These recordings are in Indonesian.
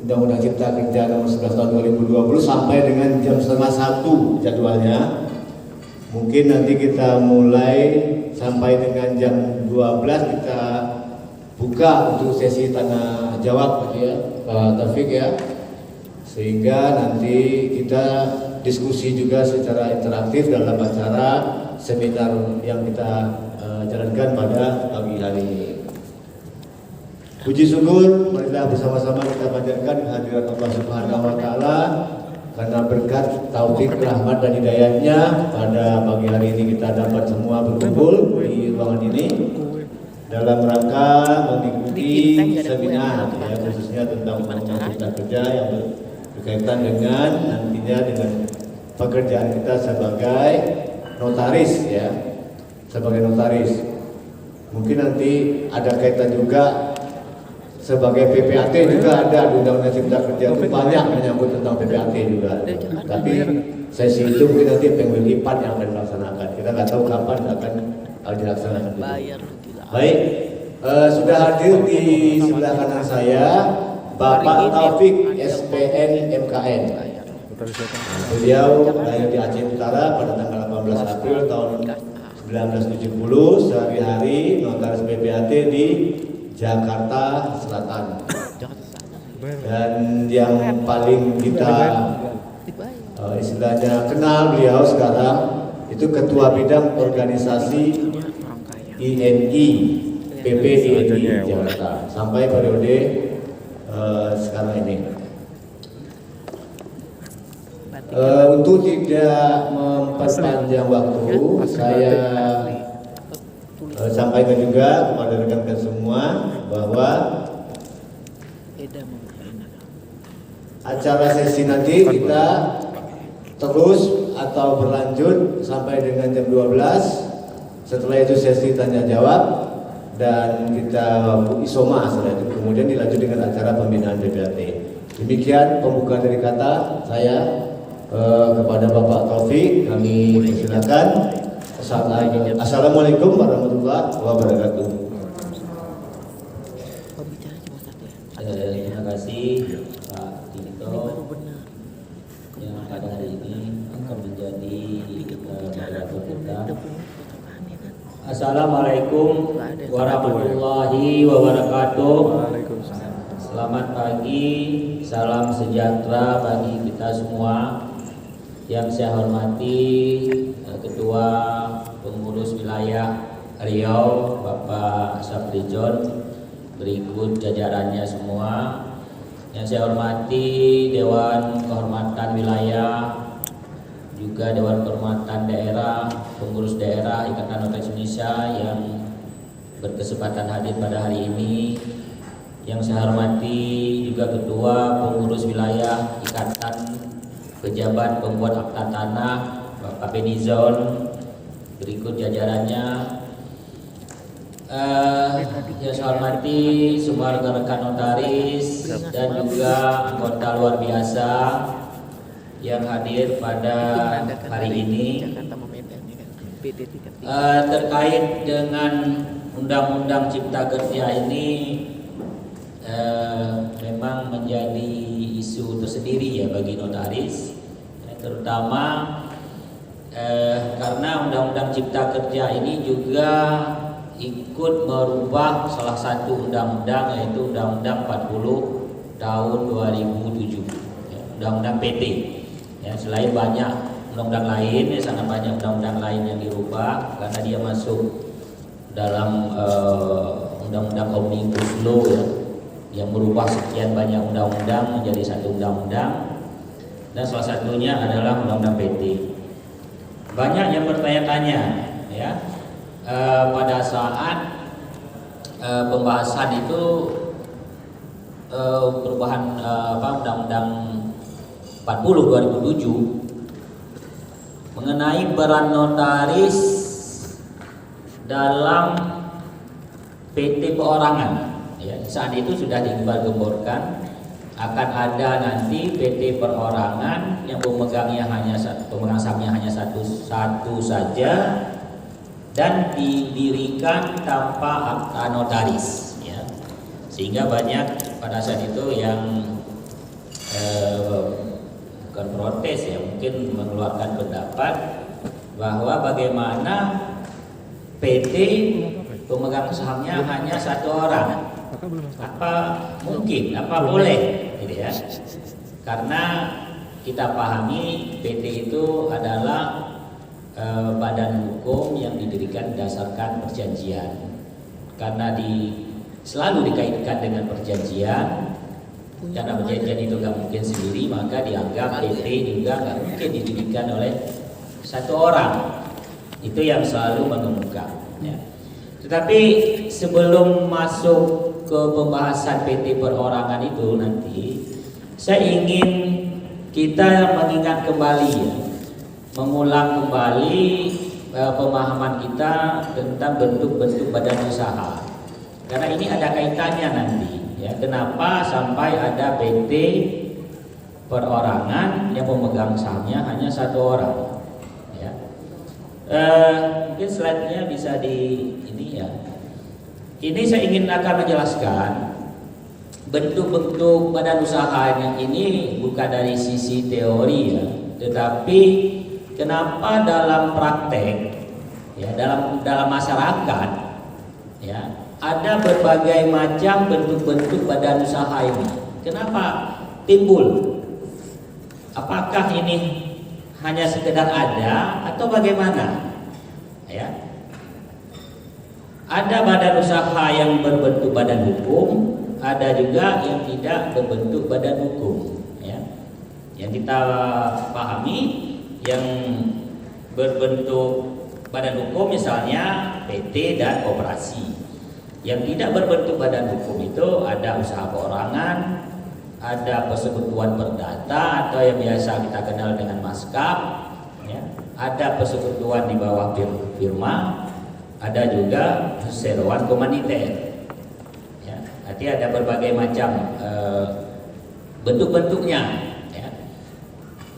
Undang-Undang Cipta Kerja nomor 11 tahun 2020 sampai dengan jam setengah 1 jadwalnya. Mungkin nanti kita mulai sampai dengan jam 12 kita buka untuk sesi tanya jawab ya Pak Taufik ya, sehingga nanti kita diskusi juga secara interaktif dalam acara seminar yang kita jalankan pada pagi hari ini. Puji syukur, marilah bersama-sama kita panjatkan kehadirat Allah Subhanahu wa Ta'ala karena berkat taufik, rahmat dan hidayahnya pada pagi hari ini kita dapat semua berkumpul di ruangan ini dalam rangka mengikuti seminar ya, khususnya tentang Undang-Undang Cipta Kerja yang berkaitan dengan nantinya dengan pekerjaan kita sebagai notaris ya, sebagai notaris. Mungkin nanti ada kaitan juga sebagai PPAT juga ada di Undang-Undang Cipta Kerja itu banyak menyangkut tentang PPAT juga. Tapi sesi itu mungkin nanti pengulipan yang akan dilaksanakan. Kita nggak tahu kapan akan dilaksanakan. Baik, sudah hadir di sebelah kanan saya Bapak Taufik SPN MKN. Beliau lahir di Aceh Utara pada tanggal 18 April tahun 1970, sehari-hari notaris PPAT di Jakarta Selatan. Dan yang paling kita istilahnya kenal beliau sekarang itu Ketua Bidang Organisasi INI PPDI Jakarta sampai periode sekarang ini. Untuk tidak memperpanjang waktu, saya sampaikan juga kepada rekan-rekan semua bahwa acara sesi nanti kita terus atau berlanjut sampai dengan jam 12. Setelah itu sesi tanya jawab dan kita isoma setelah itu, kemudian dilanjut dengan acara pembinaan PPAT. Demikian pembukaan dari kata saya kepada Bapak Taufik, kami persilakan. Assalamualaikum warahmatullahi wabarakatuh. Terima kasih Pak Tito yang pada hari ini akan menjadi moderator kita. Assalamualaikum warahmatullahi wabarakatuh. Selamat pagi, salam sejahtera bagi kita semua. Yang saya hormati Ketua Pengurus Wilayah Riau Bapak Sapri John, berikut jajarannya semua. Yang saya hormati Dewan Kehormatan Wilayah, juga Dewan Kehormatan Daerah, Pengurus Daerah Ikatan Notaris Indonesia yang berkesempatan hadir pada hari ini. Yang saya hormati juga Ketua Pengurus Wilayah Ikatan Pejabat Pembuat Akta Tanah Bapak Benizon, berikut jajarannya. Yang saya hormati semua rekan-rekan notaris dan juga anggota luar biasa yang hadir pada hari ini. Terkait dengan Undang-Undang Cipta Kerja ini memang menjadi isu tersendiri ya bagi notaris, terutama karena Undang-Undang Cipta Kerja ini juga ikut merubah salah satu undang-undang, yaitu Undang-Undang 40 tahun 2007, ya, Undang-Undang PT. Ya, selain banyak undang-undang lain, ya, sangat banyak undang-undang lain yang dirubah karena dia masuk dalam Undang-Undang Omnibus Law ya, yang merubah sekian banyak undang-undang menjadi satu undang-undang, dan salah satunya adalah Undang-Undang PT. Banyak yang bertanya-tanya ya, pada saat pembahasan itu perubahan Undang-Undang 40 2007 mengenai peran notaris dalam PT perorangan. Ya, saat itu sudah digembar-gemborkan akan ada nanti PT perorangan yang pemegangnya hanya pemegang sahamnya hanya satu saja dan didirikan tanpa akta notaris. Ya. Sehingga banyak pada saat itu yang bukan protes ya, mungkin mengeluarkan pendapat bahwa bagaimana PT pemegang sahamnya hanya satu orang. Apa mungkin, apa boleh, gitu ya? Karena kita pahami PT itu adalah badan hukum yang didirikan berdasarkan perjanjian. Karena selalu dikaitkan dengan perjanjian, karena perjanjian itu nggak mungkin sendiri, maka dianggap PT juga nggak mungkin didirikan oleh satu orang. Itu yang selalu mengemuka. Ya. Tetapi sebelum masuk ke pembahasan PT perorangan itu nanti, saya ingin kita mengingat kembali ya, mengulang kembali pemahaman kita tentang bentuk-bentuk badan usaha. Karena ini ada kaitannya nanti ya, kenapa sampai ada PT perorangan yang pemegang sahamnya hanya satu orang ya. Mungkin slide-nya bisa ini ya. Ini saya ingin akan menjelaskan bentuk-bentuk badan usaha yang ini bukan dari sisi teori ya, tetapi kenapa dalam praktek ya, dalam masyarakat ya, ada berbagai macam bentuk-bentuk badan usaha ini. Kenapa timbul? Apakah ini hanya sekedar ada atau bagaimana? Ya. Ada badan usaha yang berbentuk badan hukum, ada juga yang tidak berbentuk badan hukum. Ya. Yang kita pahami, yang berbentuk badan hukum misalnya PT dan koperasi. Yang tidak berbentuk badan hukum itu ada usaha perorangan, ada persekutuan perdata atau yang biasa kita kenal dengan maskap, ya. Ada persekutuan di bawah firma, ada juga seroan komaniter. Ya. Nanti ada berbagai macam bentuk-bentuknya. Ya.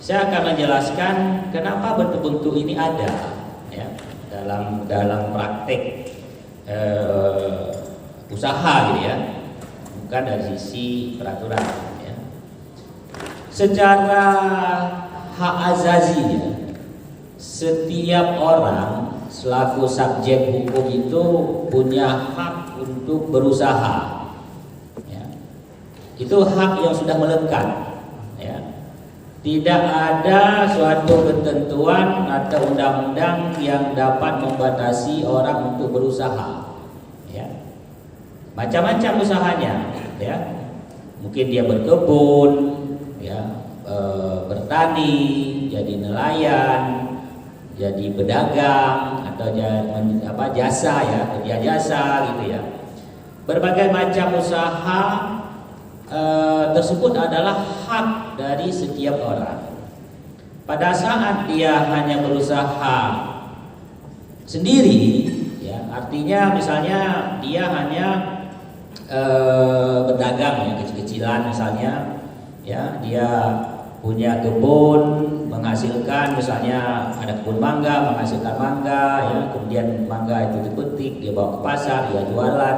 Saya akan menjelaskan kenapa bentuk-bentuk ini ada ya, dalam praktek usaha gitu ya, bukan dari sisi peraturan ya. Secara hak azazi ya, setiap orang selaku subjek hukum itu punya hak untuk berusaha ya. Itu hak yang sudah melekat ya. Tidak ada suatu ketentuan atau undang-undang yang dapat membatasi orang untuk berusaha ya. Macam-macam usahanya ya. Mungkin dia berkebun ya, bertani, jadi nelayan, jadi pedagang atau jasa ya, kerja jasa gitu ya. Berbagai macam usaha tersebut adalah hak dari setiap orang. Pada saat dia hanya berusaha sendiri ya, artinya misalnya dia hanya berdagang ya, kecil-kecilan misalnya ya, dia punya kebun menghasilkan, misalnya ada kebun mangga menghasilkan mangga ya, kemudian mangga itu dipetik, dia bawa ke pasar, dia jualan,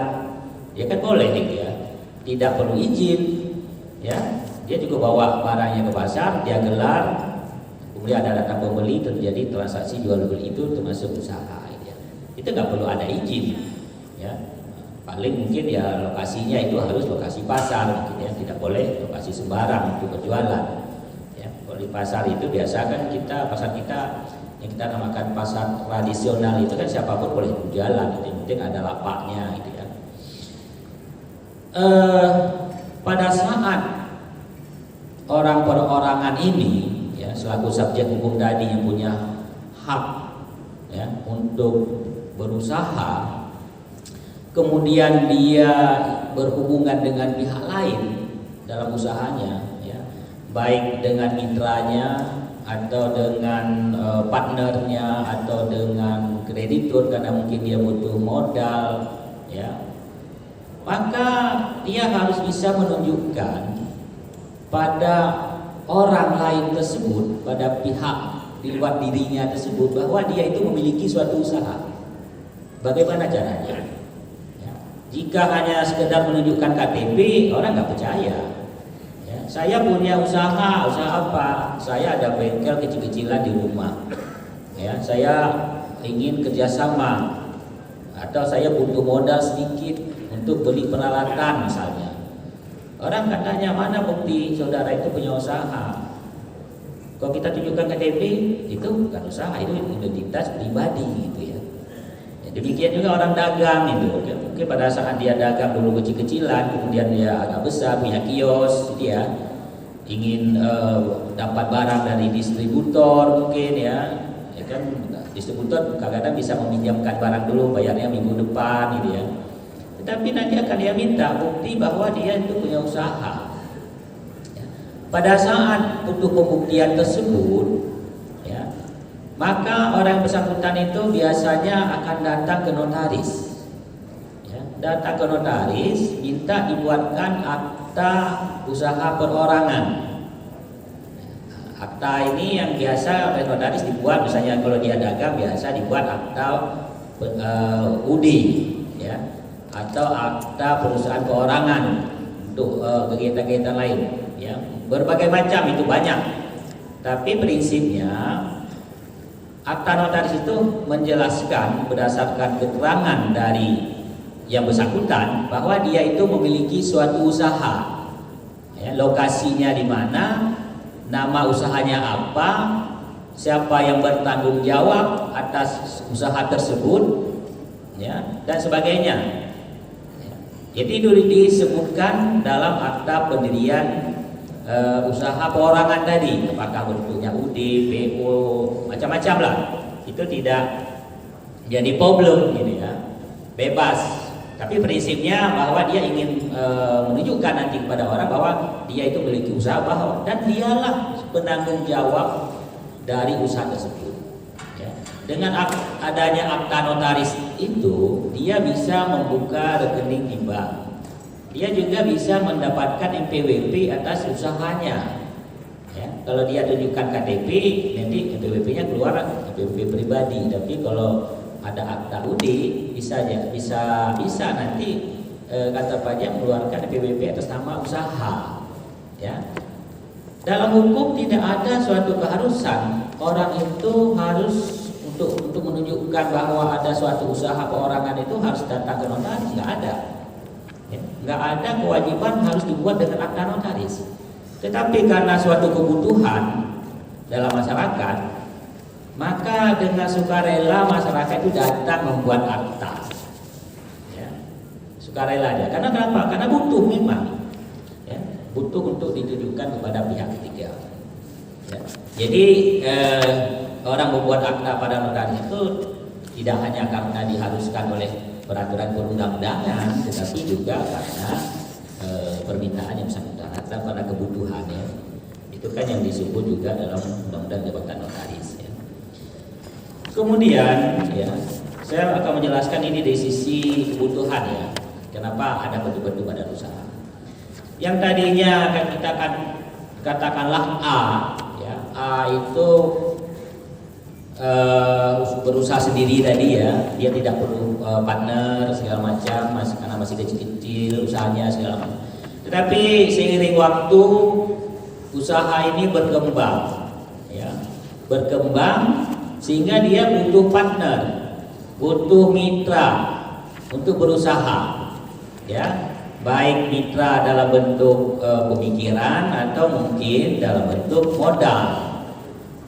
ya kan boleh ya, tidak perlu izin ya, dia juga bawa barangnya ke pasar, dia gelar, kemudian ada datang pembeli, terjadi transaksi jual beli, itu termasuk usaha ya. Itu nggak perlu ada izin ya, paling mungkin ya lokasinya itu harus lokasi pasar gitu ya, tidak boleh lokasi sembarang untuk berjualan ya. Kalau di pasar itu biasa kan pasar kita yang kita namakan pasar tradisional itu kan siapapun boleh berjualan gitu, yang penting ada lapaknya gitu ya. Pada saat orang perorangan ini ya, selaku subjek hukum tadi yang punya hak ya untuk berusaha, kemudian dia berhubungan dengan pihak lain dalam usahanya ya, baik dengan mitranya atau dengan partnernya atau dengan kreditur karena mungkin dia butuh modal ya, maka dia harus bisa menunjukkan pada orang lain tersebut, pada pihak di luar dirinya tersebut, bahwa dia itu memiliki suatu usaha. Bagaimana caranya? Jika hanya sekedar menunjukkan KTP, orang nggak percaya Ya, saya punya usaha apa? Saya ada bengkel kecil-kecilan di rumah. Ya, saya ingin kerjasama atau saya butuh modal sedikit untuk beli peralatan misalnya. Orang kan tanya, mana bukti saudara itu punya usaha? Kalau kita tunjukkan KTP, itu bukan usaha, itu identitas pribadi gitu ya. Demikian juga orang dagang itu, mungkin pada saat dia dagang dulu kecil-kecilan, kemudian dia agak besar punya kios, dia ingin dapat barang dari distributor mungkin ya kan distributor kadang-kadang bisa meminjamkan barang dulu, bayarnya minggu depan gitu ya. Tetapi nanti akan dia minta bukti bahwa dia itu punya usaha. Pada saat butuh pembuktian tersebut, ya, maka orang bersangkutan itu biasanya akan datang ke notaris. Ya, datang ke notaris, minta dibuatkan akta usaha perorangan. Akta ini yang biasa oleh notaris dibuat, misalnya kalau dia dagang biasa dibuat akta UD, ya, atau akta perusahaan perorangan untuk kegiatan-kegiatan lain. Ya, berbagai macam itu banyak. Tapi prinsipnya akta notaris itu menjelaskan berdasarkan keterangan dari yang bersangkutan bahwa dia itu memiliki suatu usaha, ya, lokasinya di mana, nama usahanya apa, siapa yang bertanggung jawab atas usaha tersebut, ya, dan sebagainya. Jadi itu disebutkan dalam akta pendirian usaha perorangan tadi, apakah bentuknya UD, PO, macam-macam lah. Itu tidak jadi problem gitu ya, bebas. Tapi prinsipnya bahwa dia ingin menunjukkan nanti kepada orang bahwa dia itu memiliki usaha bahwa dan dialah penanggung jawab dari usaha tersebut. Ya. Dengan adanya akta notaris itu, dia bisa membuka rekening di bank. Dia juga bisa mendapatkan NPWP atas usahanya. Ya, kalau dia tunjukkan KTP, nanti NPWP-nya keluar NPWP pribadi. Tapi kalau ada akta UD, bisa nanti kantor pajak mengeluarkan NPWP atas nama usaha. Ya. Dalam hukum tidak ada suatu keharusan orang itu harus untuk menunjukkan bahwa ada suatu usaha perorangan itu harus datang ke notaris, nggak ada. Ya, nggak ada kewajiban harus dibuat dengan akta notaris. Tetapi karena suatu kebutuhan dalam masyarakat, maka dengan sukarela masyarakat itu datang membuat akta. Ya, sukarela aja. Karena kenapa? Karena butuh memang. Ya, butuh untuk ditujukan kepada pihak ketiga. Ya. Jadi orang membuat akta pada notaris itu tidak hanya karena diharuskan oleh peraturan perundang-undangan, tetapi juga karena permintaan yang bersangkutan atau karena kebutuhannya. Itu kan yang disebut juga dalam undang-undang jabatan notaris. Ya. Kemudian, ya, saya akan menjelaskan ini dari sisi kebutuhan ya. Kenapa ada bentuk-bentuk badan usaha? Yang tadinya akan kita katakanlah A, ya, A itu berusaha sendiri tadi ya, dia tidak perlu partner segala macam, karena masih kecil-kecil usahanya segala macam. Tetapi seiring waktu usaha ini berkembang, ya, berkembang sehingga dia butuh partner, butuh mitra untuk berusaha, ya, baik mitra dalam bentuk pemikiran atau mungkin dalam bentuk modal,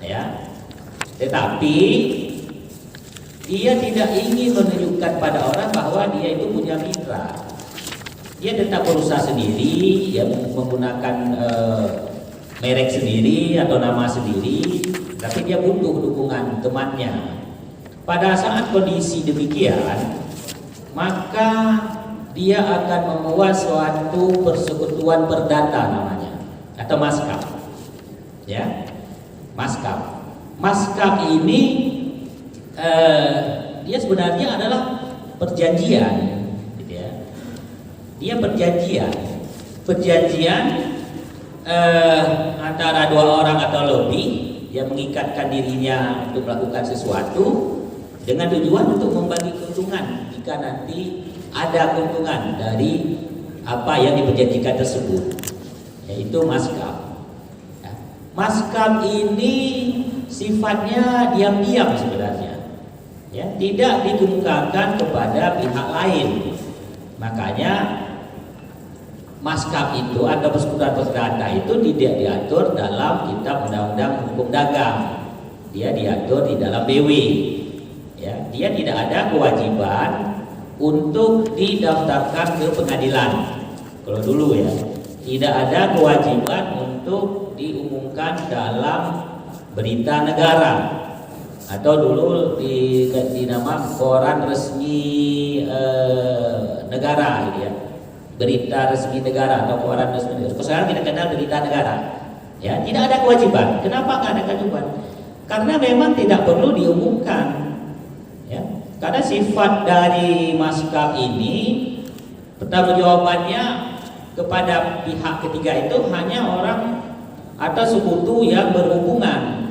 ya. Tetapi dia tidak ingin menunjukkan pada orang bahwa dia itu punya mitra. Dia tetap berusaha sendiri, dia menggunakan merek sendiri atau nama sendiri, tapi dia butuh dukungan temannya. Pada saat kondisi demikian, maka dia akan membuat suatu persekutuan perdata namanya, atau maskap. Ya, maskap. Maskap ini dia sebenarnya adalah perjanjian, gitu ya. Dia perjanjian antara dua orang atau lebih yang mengikatkan dirinya untuk melakukan sesuatu dengan tujuan untuk membagi keuntungan jika nanti ada keuntungan dari apa yang diperjanjikan tersebut. yaitu maskap. Ya. Maskap ini sifatnya diam-diam sebenarnya, ya, tidak dikemukakan kepada pihak lain. Makanya maskap itu atau persekutuan perdata itu tidak diatur dalam kitab undang-undang hukum dagang. Dia diatur di dalam BW. Ya, dia tidak ada kewajiban untuk didaftarkan ke pengadilan. Kalau dulu ya, tidak ada kewajiban untuk diumumkan dalam berita negara atau dulu di nama koran resmi negara gitu ya. Berita resmi negara atau koran resmi negara. Sekarang kita kenal berita negara. Ya, tidak ada kewajiban. Kenapa nggak ada kewajiban? Karena memang tidak perlu diumumkan. Ya, karena sifat dari maskap ini pertanggungjawabannya kepada pihak ketiga itu hanya orang atau sekutu yang berhubungan.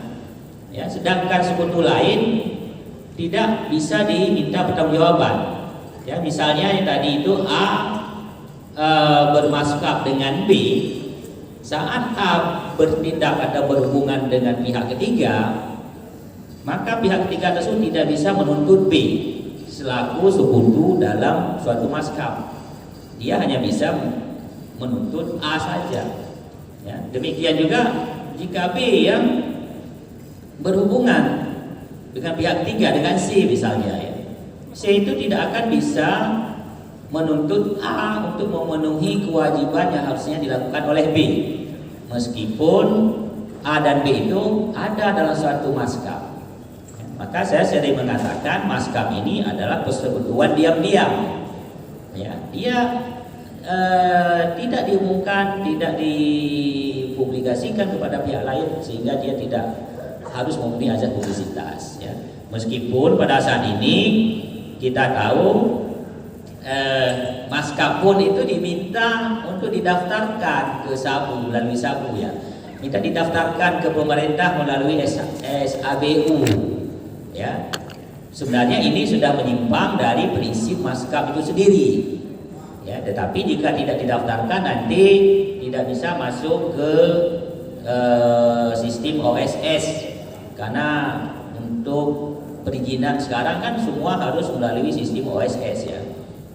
Ya, sedangkan sekutu lain tidak bisa diminta pertanggungjawaban. Ya, misalnya yang tadi itu A bermaskap dengan B, saat A bertindak atau berhubungan dengan pihak ketiga, maka pihak ketiga tersebut tidak bisa menuntut B selaku sekutu dalam suatu maskap. Dia hanya bisa menuntut A saja. Ya, demikian juga jika B yang berhubungan dengan pihak ketiga, dengan C misalnya, ya, C itu tidak akan bisa menuntut A untuk memenuhi kewajiban yang harusnya dilakukan oleh B, meskipun A dan B itu ada dalam suatu maskap. Maka saya sering mengatakan maskap ini adalah persekutuan diam-diam. Ya, dia tidak diumumkan, tidak dipublikasikan kepada pihak lain, sehingga dia tidak harus memenuhi azas publisitas. Ya. Meskipun pada saat ini kita tahu maskap pun itu diminta untuk didaftarkan ke SABU, melalui SABU ya. Minta didaftarkan ke pemerintah melalui SABU. Ya. Sebenarnya ini sudah menyimpang dari prinsip maskap itu sendiri. Ya, tetapi jika tidak didaftarkan nanti tidak bisa masuk ke sistem OSS, karena untuk perizinan sekarang kan semua harus melalui sistem OSS ya.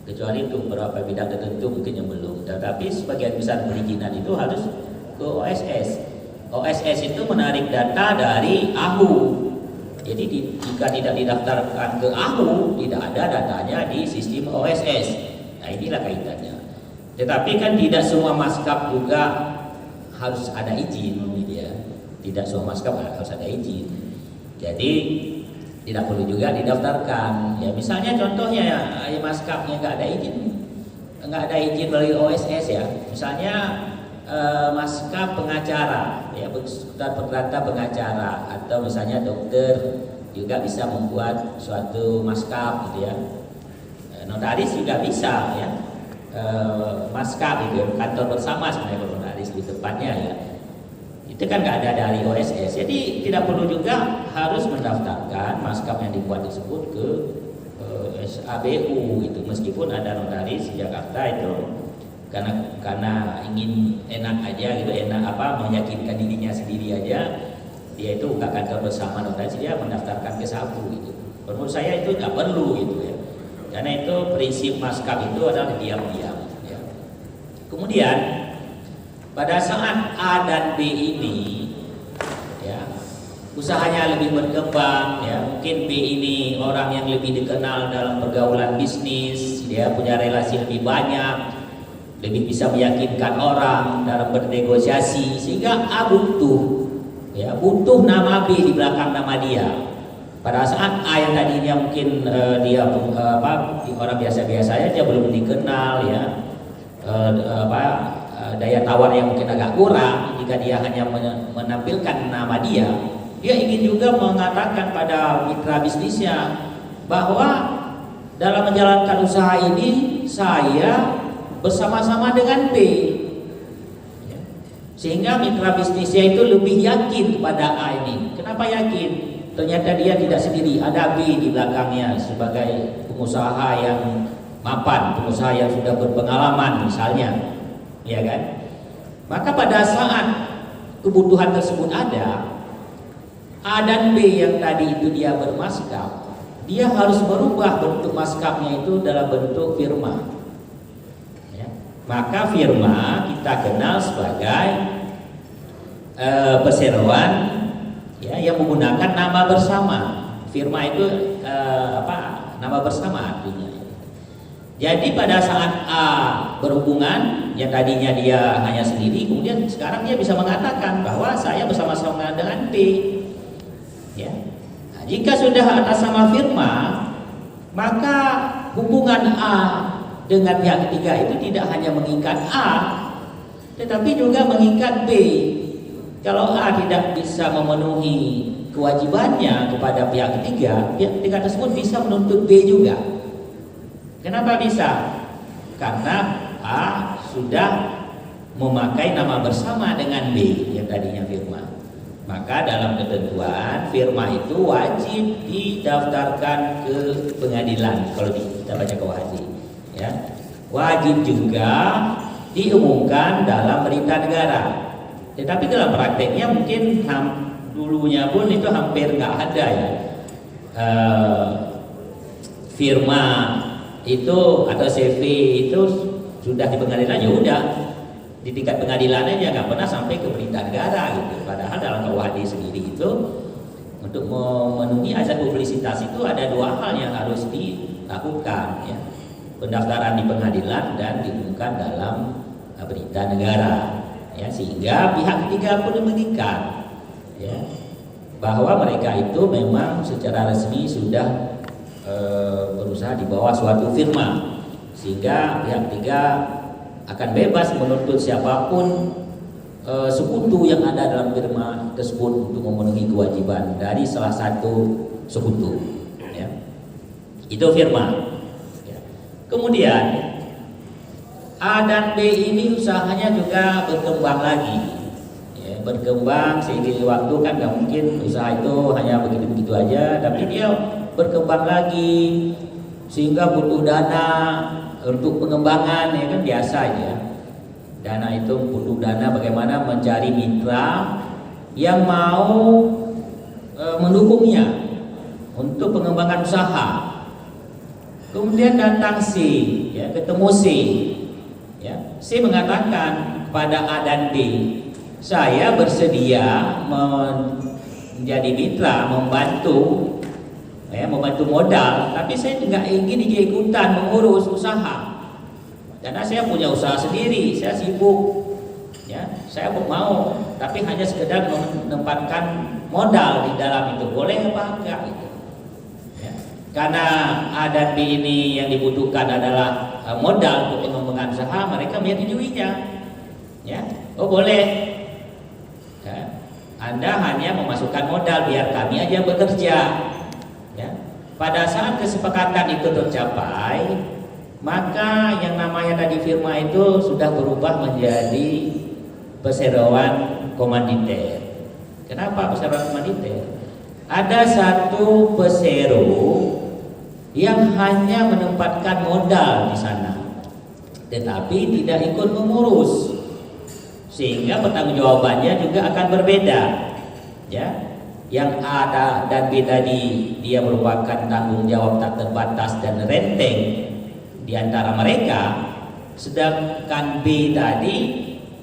Kecuali untuk beberapa bidang tertentu mungkin yang belum. Tetapi sebagian besar perizinan itu harus ke OSS. OSS itu menarik data dari AHU. Jadi jika tidak didaftarkan ke AHU, tidak ada datanya di sistem OSS. Nah, inilah kaitannya. Tetapi kan tidak semua maskap juga harus ada izin, gitu ya. Tidak semua maskap harus ada izin. Jadi tidak perlu juga didaftarkan. Ya, misalnya contohnya ya, maskapnya nggak ada izin melalui OSS ya. Misalnya maskap pengacara, ya, perdata pengacara, atau misalnya dokter juga bisa membuat suatu maskap, gitu ya. Notaris juga bisa ya, maskap itu kantor bersama sebenarnya notaris di tempatnya ya. Itu kan nggak ada dari OSS, jadi tidak perlu juga harus mendaftarkan maskap yang dibuat tersebut ke SABU itu, meskipun ada notaris di Jakarta itu karena ingin enak aja gitu, meyakinkan dirinya sendiri aja, dia itu buka kantor bersama notaris, dia mendaftarkan ke SABU gitu. Menurut saya itu nggak perlu gitu ya, karena itu prinsip maskap itu adalah diam-diam ya. Kemudian pada saat A dan B ini ya, usahanya lebih berkembang ya, mungkin B ini orang yang lebih dikenal dalam pergaulan bisnis, dia punya relasi lebih banyak, lebih bisa meyakinkan orang dalam bernegosiasi, sehingga A butuh nama B di belakang nama dia. Pada saat A yang tadinya mungkin dia orang biasa-biasa saja, belum dikenal ya, daya tawar yang mungkin agak kurang, jika dia hanya menampilkan nama dia ingin juga mengatakan pada mitra bisnisnya bahwa dalam menjalankan usaha ini saya bersama-sama dengan B, ya. Sehingga mitra bisnisnya itu lebih yakin kepada A ini. Kenapa yakin? Ternyata dia tidak sendiri, ada B di belakangnya sebagai pengusaha yang mapan, pengusaha yang sudah berpengalaman misalnya, ya kan? Maka pada saat kebutuhan tersebut ada, A dan B yang tadi itu dia bermaskap, dia harus merubah bentuk maskapnya itu dalam bentuk firma. Ya. Maka firma kita kenal sebagai perseroan ya, yang menggunakan nama bersama. Firma itu nama bersama artinya. Jadi pada saat A berhubungan yang tadinya dia hanya sendiri, kemudian sekarang dia bisa mengatakan bahwa saya bersama-sama dengan B. Ya. Nah, jika sudah atas nama firma, maka hubungan A dengan pihak ketiga itu tidak hanya mengikat A, tetapi juga mengikat B. Kalau A tidak bisa memenuhi kewajibannya kepada pihak ketiga tersebut bisa menuntut B juga. Kenapa bisa? Karena A sudah memakai nama bersama dengan B yang tadinya firma. Maka dalam ketentuan firma itu wajib didaftarkan ke pengadilan. Kalau kita baca KUHP, ya, wajib juga diumumkan dalam berita negara. Tetapi dalam prakteknya mungkin dulunya pun itu hampir nggak ada ya. Firma itu atau CV itu sudah di pengadilan ya udah di tingkat pengadilan aja, nggak pernah sampai ke berita negara gitu. Padahal dalam KUHP sendiri itu untuk memenuhi azas publisitas itu ada dua hal yang harus dilakukan ya. Pendaftaran di pengadilan dan diumumkan dalam berita negara ya, sehingga pihak ketiga pun mengikat ya, bahwa mereka itu memang secara resmi sudah berusaha di bawah suatu firma, sehingga pihak ketiga akan bebas menuntut siapapun sekutu yang ada dalam firma tersebut untuk memenuhi kewajiban dari salah satu sekutu ya. Itu firma ya. Kemudian A dan B ini usahanya juga berkembang lagi ya, berkembang seiring waktu kan nggak mungkin usaha itu hanya begitu-begitu aja, tapi dia berkembang lagi sehingga butuh dana untuk pengembangan ya kan, biasa aja. Dana itu butuh dana bagaimana mencari mitra yang mau mendukungnya untuk pengembangan usaha. Kemudian datang C, ya, ketemu C. Ya, C mengatakan kepada A dan B, saya bersedia menjadi mitra, membantu modal, tapi saya nggak ingin ikut-ikutan mengurus usaha, karena saya punya usaha sendiri, saya sibuk, ya, saya mau, tapi hanya sekedar menempatkan modal di dalam itu, boleh apa enggak? Gitu. Ya. Karena A dan B ini yang dibutuhkan adalah modal untuk pengembangan usaha, mereka menyetujuinya, ya, oh boleh, ya. Anda hanya memasukkan modal, biar kami aja bekerja. Ya. Pada saat kesepakatan itu tercapai, maka yang namanya tadi firma itu sudah berubah menjadi perseroan komanditer. Kenapa perseroan komanditer? Ada satu persero yang hanya menempatkan modal di sana, tetapi tidak ikut mengurus, sehingga pertanggungjawabannya juga akan berbeda. Ya. Yang A dan B tadi dia merupakan tanggung jawab tak terbatas dan renteng di antara mereka, sedangkan B tadi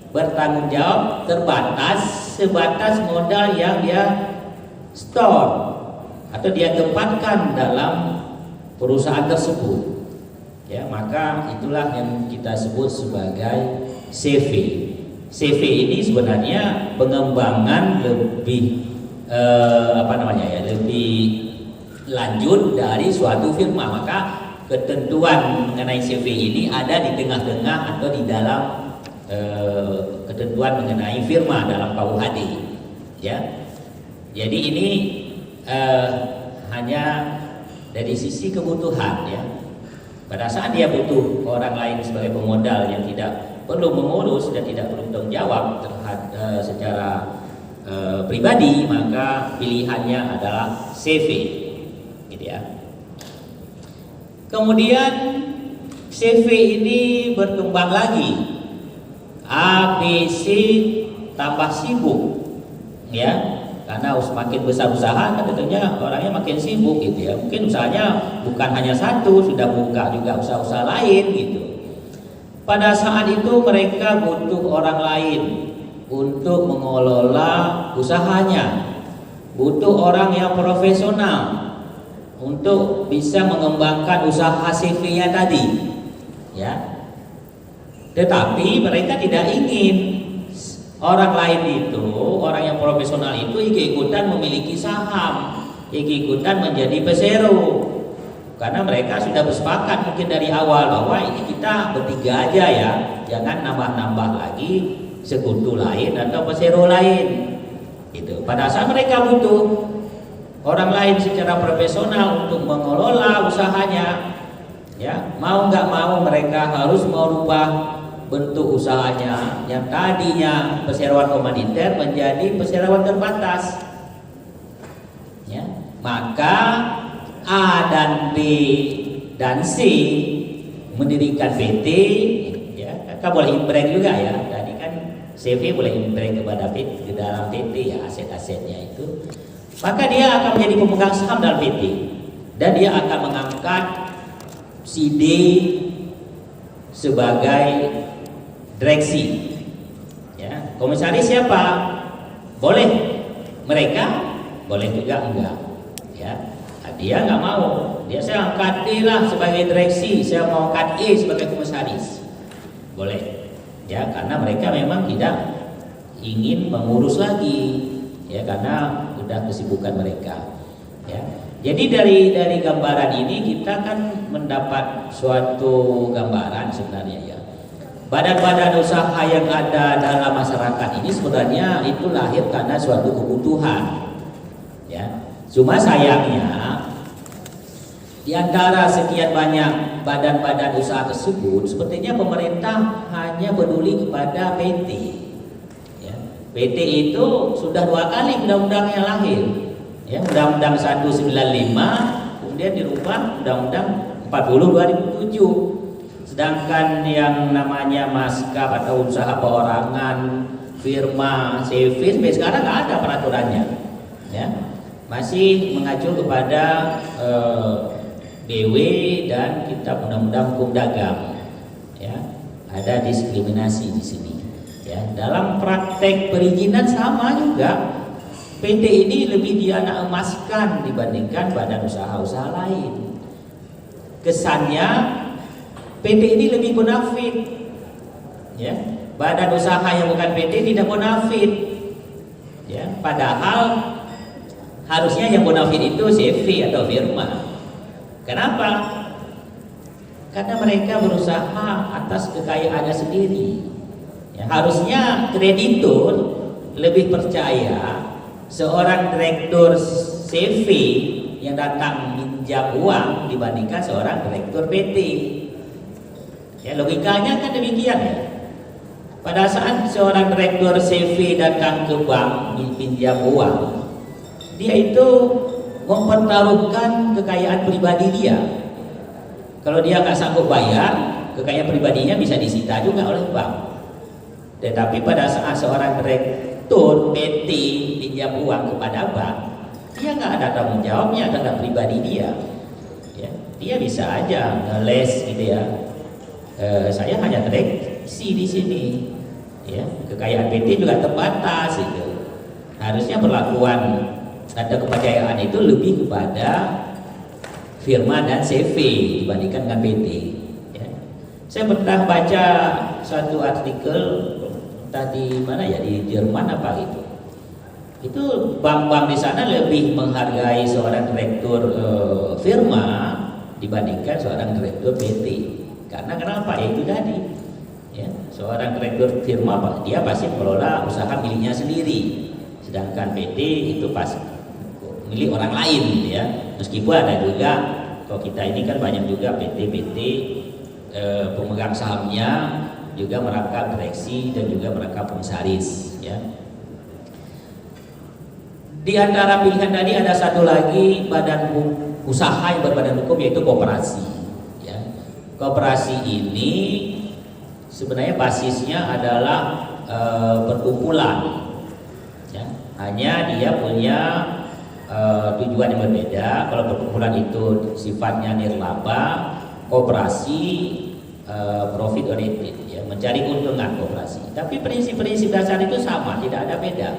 bertanggung jawab terbatas sebatas modal yang dia store atau dia tempatkan dalam perusahaan tersebut. Ya, maka itulah yang kita sebut sebagai CV. CV ini sebenarnya pengembangan lebih lebih lanjut dari suatu firma. Maka ketentuan mengenai CV ini ada di tengah-tengah atau di dalam ketentuan mengenai firma dalam KUHD ya. Jadi ini hanya dari sisi kebutuhan ya. Pada saat dia butuh orang lain sebagai pemodal yang tidak perlu mengurus dan tidak perlu tanggung jawab terhadap secara pribadi, maka pilihannya adalah CV, gitu ya. Kemudian CV ini berkembang lagi. A, B, C tambah sibuk, ya, karena semakin besar usaha kan tentunya orangnya makin sibuk gitu ya. Mungkin usahanya bukan hanya satu, sudah buka juga usaha-usaha lain gitu. Pada saat itu mereka butuh orang lain untuk mengelola usahanya, butuh orang yang profesional untuk bisa mengembangkan usaha CV-nya tadi, ya. Tetapi mereka tidak ingin orang lain itu, orang yang profesional itu ikut-ikutan memiliki saham, ikut-ikutan menjadi pesero. Karena mereka sudah bersepakat mungkin dari awal bahwa ini kita bertiga aja ya, jangan nambah-nambah lagi sekutu lain atau pesero lain. Itu. Pada saat mereka butuh orang lain secara profesional untuk mengelola usahanya, ya, mau nggak mau mereka harus merubah bentuk usahanya yang tadinya perseroan komaniter menjadi perseroan terbatas, ya. Maka A dan B dan C mendirikan PT, ya, kan boleh impreng juga ya. Tadi kan CV boleh impreng kepada PT, ke dalam PT ya, aset-asetnya itu. Maka dia akan menjadi pemegang saham dalam PT dan dia akan mengangkat si D sebagai direksi, ya. Komisaris siapa? Boleh mereka, boleh juga enggak, ya. Nah, dia nggak mau, dia saya angkat D lah sebagai direksi, saya mau angkat E sebagai komisaris, boleh, ya, karena mereka memang tidak ingin mengurus lagi, ya, karena udah kesibukan mereka, ya. Jadi dari gambaran ini kita kan mendapat suatu gambaran sebenarnya, ya. Badan-badan usaha yang ada dalam masyarakat ini sebenarnya itu lahir karena suatu kebutuhan, ya. Cuma sayangnya di antara sekian banyak badan-badan usaha tersebut, sepertinya pemerintah hanya peduli kepada PT, ya. PT itu sudah 2 kali undang-undangnya lahir, ya. Undang-Undang 195 kemudian dirubah Undang-Undang 40 2007. Sedangkan yang namanya maskap atau usaha perorangan, firma, CV sampai sekarang nggak ada peraturannya, ya. Masih mengacu kepada BW dan Kitab Undang-Undang Hukum Dagang, ya. Ada diskriminasi di sini, ya. Dalam praktek perizinan sama juga, PT ini lebih dianak emaskan dibandingkan badan usaha-usaha lain. Kesannya PT ini lebih bonafit, ya. Badan usaha yang bukan PT tidak bonafit, ya. Padahal harusnya yang bonafit itu CV atau firma. Kenapa? Karena mereka berusaha atas kekayaannya sendiri, ya. Harusnya kreditur lebih percaya seorang direktur CV yang datang minjam uang dibandingkan seorang direktur PT. Ya, logikanya kan demikian, ya. Pada saat seorang direktur CV datang ke bank pinjam uang, dia itu mempertaruhkan kekayaan pribadi dia. Kalau dia nggak sanggup bayar, kekayaan pribadinya bisa disita juga oleh bank. Tetapi pada saat seorang direktur PT pinjam uang kepada bank, dia nggak ada tanggung jawabnya terhadap pribadi dia, ya. Dia bisa aja ngeles gitu ya. Saya hanya direksi di sini, ya. Kekayaan PT juga terbatas itu. Harusnya perlakuan ada kepercayaan itu lebih kepada firma dan CV dibandingkan dengan PT, ya. Saya pernah baca satu artikel entah di mana ya, di Jerman apa itu. Itu bank-bank di sana lebih menghargai seorang direktur firma dibandingkan seorang direktur PT. Karena kenapa? Ya itu tadi, ya. Seorang direktur firma dia pasti mengelola usaha miliknya sendiri, sedangkan PT itu pasti milik orang lain, gitu ya. Meskipun ada juga, kalau kita ini kan banyak juga PT pemegang sahamnya juga merangkap direksi dan juga merangkap komisaris, ya. Di antara pilihan tadi ada satu lagi badan usaha yang berbadan hukum, yaitu koperasi. Koperasi ini sebenarnya basisnya adalah perkumpulan, ya. Hanya dia punya tujuan yang berbeda. Kalau perkumpulan itu sifatnya nirlaba, koperasi profit oriented, ya, mencari keuntungan koperasi. Tapi prinsip-prinsip dasar itu sama, tidak ada beda.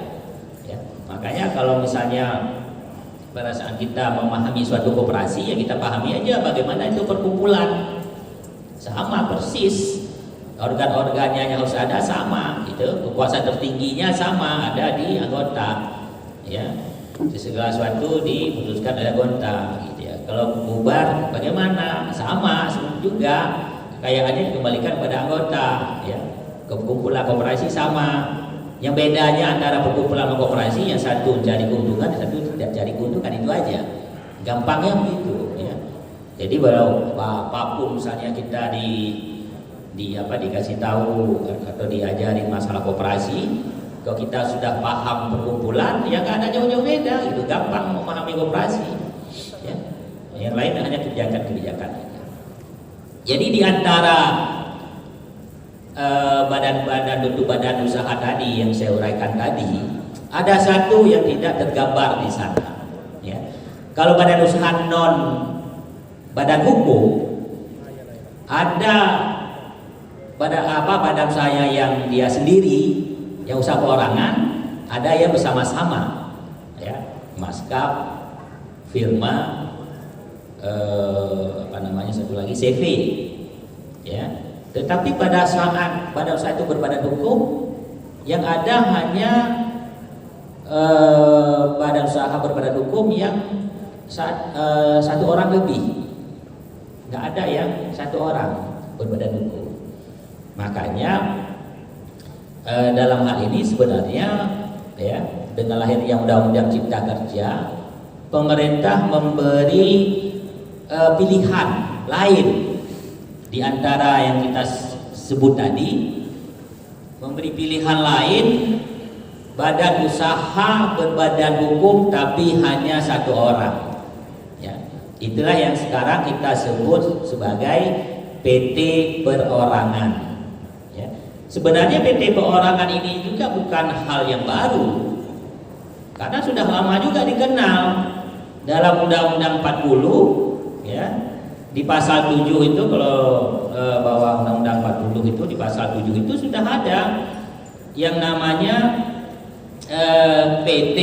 Ya. Makanya kalau misalnya pada saat kita memahami suatu koperasi, ya kita pahami aja bagaimana itu perkumpulan, sama persis. Organ-organnya yang harus ada sama, gitu. Kekuasaan tertingginya sama, ada di anggota, ya. Segala sesuatu diputuskan oleh anggota, gitu ya. Kalau bubar bagaimana? Sama juga, kekayaannya dikembalikan pada anggota, ya. Kumpulan koperasi sama. Yang bedanya antara perkumpulan dan koperasi, yang satu cari keuntungan, yang satu tidak cari keuntungan, itu aja. Gampangnya begitu, ya. Jadi kalau apapun misalnya kita dikasih tahu atau diajarin masalah koperasi, kalau kita sudah paham perkumpulan, ya nggak ada jauh-jauh beda, itu gampang memahami koperasi, ya. Yang lain hanya kebijakan-kebijakan. Jadi di antara badan-badan bentuk badan usaha tadi yang saya uraikan tadi, ada satu yang tidak tergambar di sana, ya. Kalau badan usaha non badan hukum, ada badan saya yang dia sendiri, yang usaha perorangan, ada yang bersama-sama, ya, maskap, firma, satu lagi CV, ya. Tetapi pada saat badan usaha itu berbadan hukum, yang ada hanya badan usaha berbadan hukum yang satu orang lebih, nggak ada yang satu orang berbadan hukum. Makanya dalam hal ini sebenarnya, ya, dengan lahirnya Undang-Undang Cipta Kerja, pemerintah memberi pilihan lain di antara yang kita sebut tadi, memberi pilihan lain badan usaha berbadan hukum tapi hanya satu orang, ya. Itulah yang sekarang kita sebut sebagai PT perorangan. Sebenarnya PT perorangan ini juga bukan hal yang baru, karena sudah lama juga dikenal dalam Undang-Undang 40, ya. Di pasal 7 itu, kalau bawah Undang-Undang 40 itu, di pasal 7 itu sudah ada yang namanya PT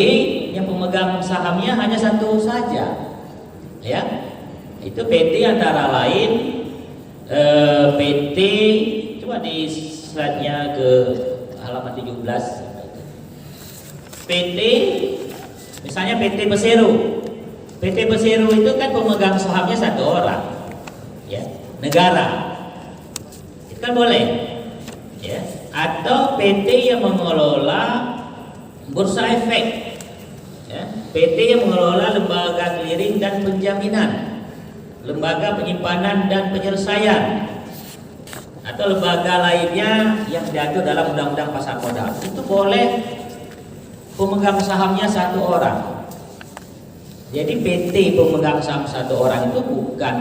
yang pemegang sahamnya hanya satu saja, ya. Itu PT antara lain PT, coba di slide-nya ke halaman 17. PT, misalnya PT Persero. PT Persero itu kan pemegang sahamnya satu orang, ya, negara. Itu kan boleh, ya. Atau PT yang mengelola bursa efek, ya. PT yang mengelola lembaga clearing dan penjaminan, lembaga penyimpanan dan penyelesaian, atau lembaga lainnya yang diatur dalam Undang-Undang Pasar Modal. Itu boleh pemegang sahamnya satu orang. Jadi PT pemegang saham satu orang itu bukan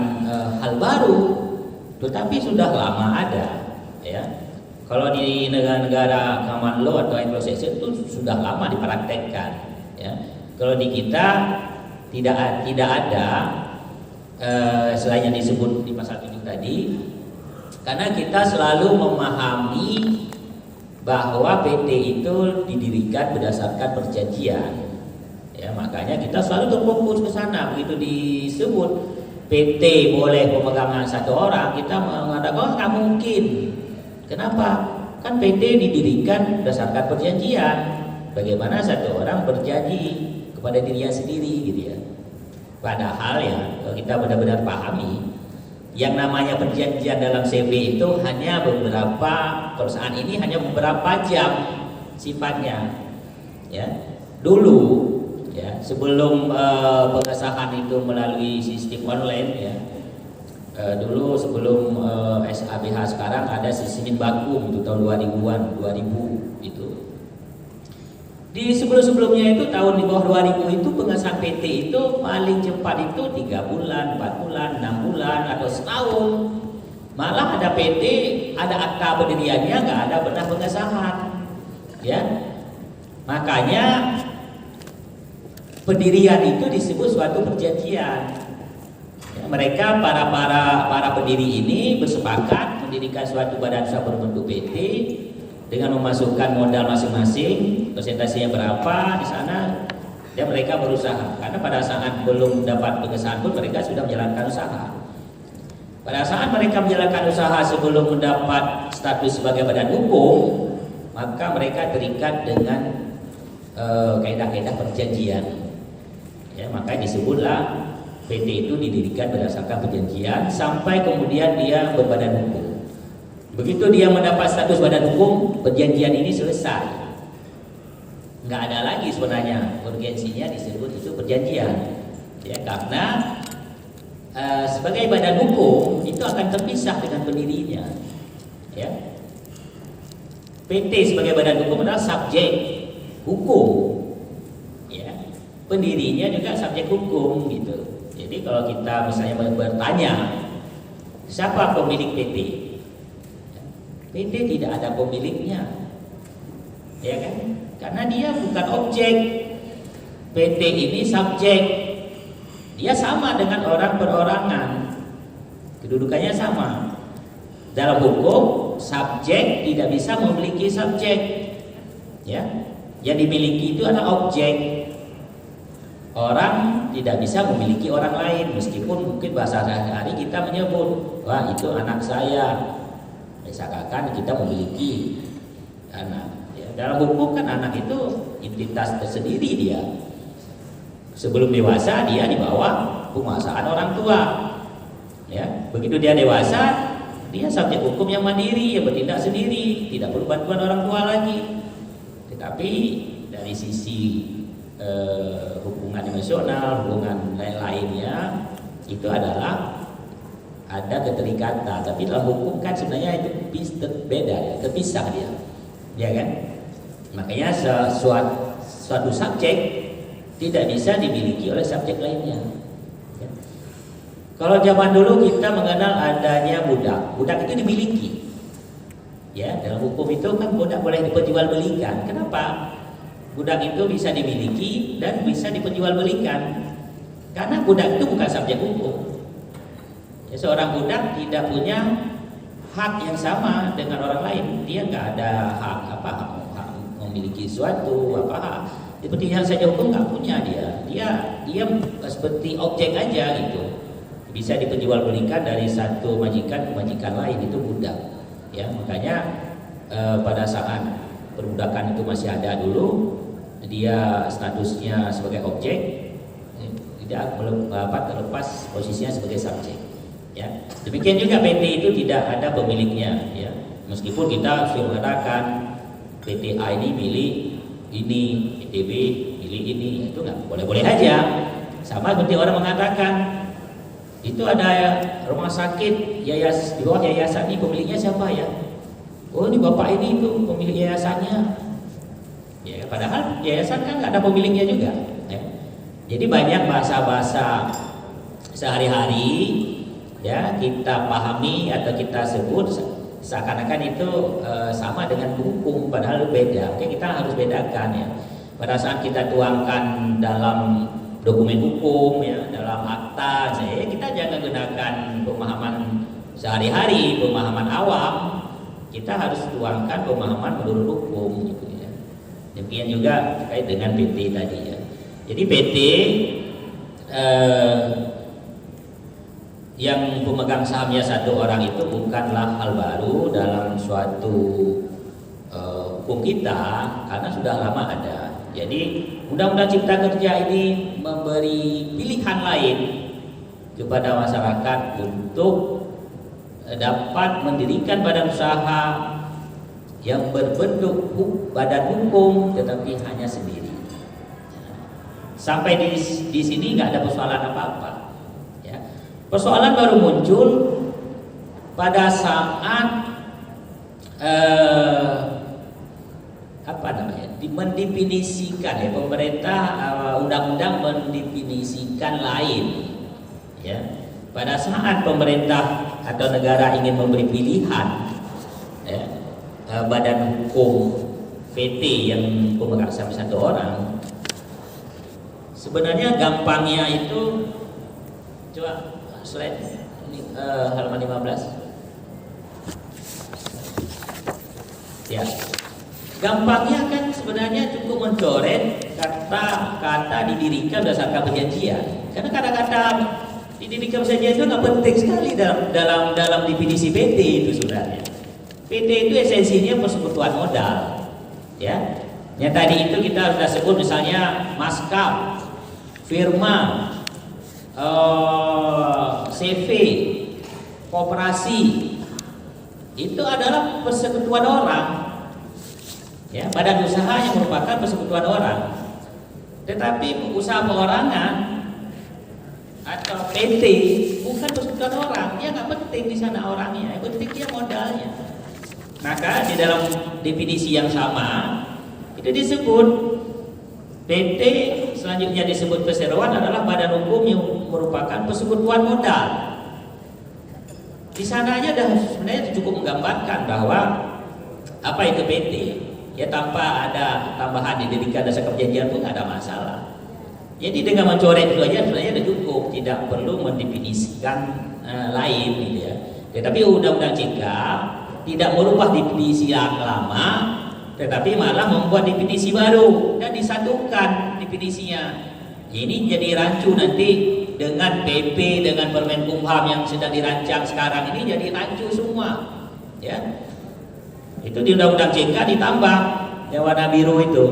hal baru, tetapi sudah lama ada, ya. Kalau di negara-negara common law atau Anglo-Saxon itu sudah lama dipraktekkan, ya. Kalau di kita tidak ada, selain yang disebut di pasal 7 tadi. Karena kita selalu memahami bahwa PT itu didirikan berdasarkan perjanjian, ya. Makanya kita selalu terfokus ke sana. Begitu disebut PT boleh pemegangan satu orang, kita mengatakan nggak mungkin. Kenapa? Kan PT didirikan berdasarkan perjanjian. Bagaimana satu orang berjanji kepada dirinya sendiri, gitu ya. Padahal ya, kalau kita benar-benar pahami, yang namanya perjanjian dalam CV itu hanya beberapa, perusahaan ini hanya beberapa jam sifatnya, ya. Dulu, ya, sebelum pengesahan itu melalui sistem online, ya, dulu sebelum SABH sekarang ada sistem baku itu tahun 2000-an, 2000 itu. Di sebelum-sebelumnya itu tahun di bawah 2000 itu pengesahan PT itu paling cepat itu 3 bulan, 4 bulan, 6 bulan atau setahun. Malah ada PT, ada akta pendiriannya, nggak ada benar pengesahan. Ya, makanya pendirian itu disebut suatu perjanjian. Ya, mereka para pendiri ini bersepakat mendirikan suatu badan usaha berbentuk PT dengan memasukkan modal masing-masing, persentasinya berapa di sana, dan mereka berusaha. Karena pada saat belum dapat pengesahan pun mereka sudah menjalankan usaha. Pada saat mereka menjalankan usaha sebelum mendapat status sebagai badan hukum, maka mereka terikat dengan kaidah-kaidah perjanjian. Ya, maka disebutlah PT itu didirikan berdasarkan perjanjian sampai kemudian dia berbadan hukum. Begitu dia mendapat status badan hukum, perjanjian ini selesai. Nggak ada lagi sebenarnya urgensinya disebut itu perjanjian. Ya, karena sebagai badan hukum itu akan terpisah dengan pendirinya. Ya. PT sebagai badan hukum adalah subjek hukum. Ya. Pendirinya juga subjek hukum gitu. Jadi kalau kita misalnya bertanya siapa pemilik PT? PT tidak ada pemiliknya. Ya kan? Karena dia bukan objek. PT ini subjek. Dia sama dengan orang perorangan, kedudukannya sama. Dalam hukum, subjek tidak bisa memiliki subjek. Ya, yang dimiliki itu adalah objek. Orang tidak bisa memiliki orang lain, meskipun mungkin bahasa sehari-hari kita menyebut, wah itu anak saya. Misalkan kita memiliki anak. Ya, dalam hukum kan anak itu entitas tersendiri dia. Sebelum dewasa dia di bawah penguasaan orang tua. Ya, begitu dia dewasa, dia subjek hukum yang mandiri, yang bertindak sendiri, tidak perlu bantuan orang tua lagi. Tetapi dari sisi hubungan emosional, hubungan lain-lainnya itu adalah ada keterikatan. Tapi dalam hukum kan sebenarnya itu beda, ya, terpisah dia, ya kan? Makanya suatu subjek tidak bisa dimiliki oleh subjek lainnya. Ya. Kalau zaman dulu kita mengenal adanya budak, budak itu dimiliki. Ya, dalam hukum itu kan budak boleh diperjualbelikan. Kenapa? Budak itu bisa dimiliki dan bisa diperjualbelikan. Karena budak itu bukan subjek hukum. Ya, seorang budak tidak punya hak yang sama dengan orang lain. Dia nggak ada hak hak memiliki suatu hak. Seperti yang saja hukum nggak punya dia seperti objek aja gitu, bisa diperjualbelikan dari satu majikan ke majikan lain, itu budak. Ya, makanya pada saat perbudakan itu masih ada dulu, dia statusnya sebagai objek, tidak terlepas posisinya sebagai subjek. Ya, demikian juga PT itu tidak ada pemiliknya. Ya, meskipun kita sudah mengatakan PT A ini milik ini, ITB milik ini, itu nggak boleh-boleh aja. Sama seperti orang mengatakan itu ada rumah sakit di bawah yayasan ini, pemiliknya siapa ya? Oh, ini bapak ini itu pemilik yayasannya. Ya, padahal yayasan kan nggak ada pemiliknya juga. Ya. Jadi banyak bahasa-bahasa sehari-hari ya kita pahami atau kita sebut seakan-akan itu sama dengan hukum, padahal beda. Oke, kita harus bedakan ya. Pada saat kita tuangkan dalam dokumen hukum ya, dalam akta, kita jangan gunakan pemahaman sehari-hari, pemahaman awam. Kita harus tuangkan pemahaman menurut hukum gitu ya. Demikian juga terkait dengan PT tadi ya. Jadi PT yang pemegang sahamnya satu orang itu bukanlah hal baru dalam suatu hukum kita, karena sudah lama ada. Jadi Undang-Undang Cipta Kerja ini memberi pilihan lain kepada masyarakat untuk dapat mendirikan badan usaha yang berbentuk badan hukum tetapi hanya sendiri. Sampai di sini nggak ada persoalan apa-apa. Persoalan baru muncul pada saat mendefinisikan ya, pemerintah undang-undang mendefinisikan lain ya. Pada saat pemerintah atau negara ingin memberi pilihan ya, badan hukum PT yang pemegang saham satu orang, sebenarnya gampangnya itu, coba slide ini, halaman 15 ya. Gampangnya kan sebenarnya cukup mencoret kata-kata didirikan berdasarkan perjanjian. Karena kata-kata didirikan perjanjian itu nggak penting sekali dalam definisi PT itu sebenarnya. PT itu esensinya persekutuan modal, ya. Yang tadi itu kita sudah sebut misalnya maskap, firma, CV, koperasi, itu adalah persekutuan orang. Ya, badan usaha yang merupakan persekutuan orang. Tetapi usaha perorangan atau PT bukan persekutuan orang, dia nggak penting di sana orangnya, yang penting dia modalnya. Maka di dalam definisi yang sama itu disebut PT, selanjutnya disebut perseroan adalah badan hukum yang merupakan persekutuan modal. Di sana aja dah sebenarnya cukup menggambarkan bahwa apa itu PT. Ya, tanpa ada tambahan didirikan dasar perjanjian pun nggak ada masalah. Jadi dengan mencoret itu aja sebenarnya sudah cukup, tidak perlu mendefinisikan lain gitu ya. Tetapi undang-undang Cipta tidak merubah definisi yang lama, tetapi malah membuat definisi baru dan disatukan definisinya. Ini jadi rancu nanti dengan PP, dengan Permenkumham yang sedang dirancang sekarang ini jadi rancu semua, ya. Itu di Undang-Undang CK ditambah yang warna biru itu.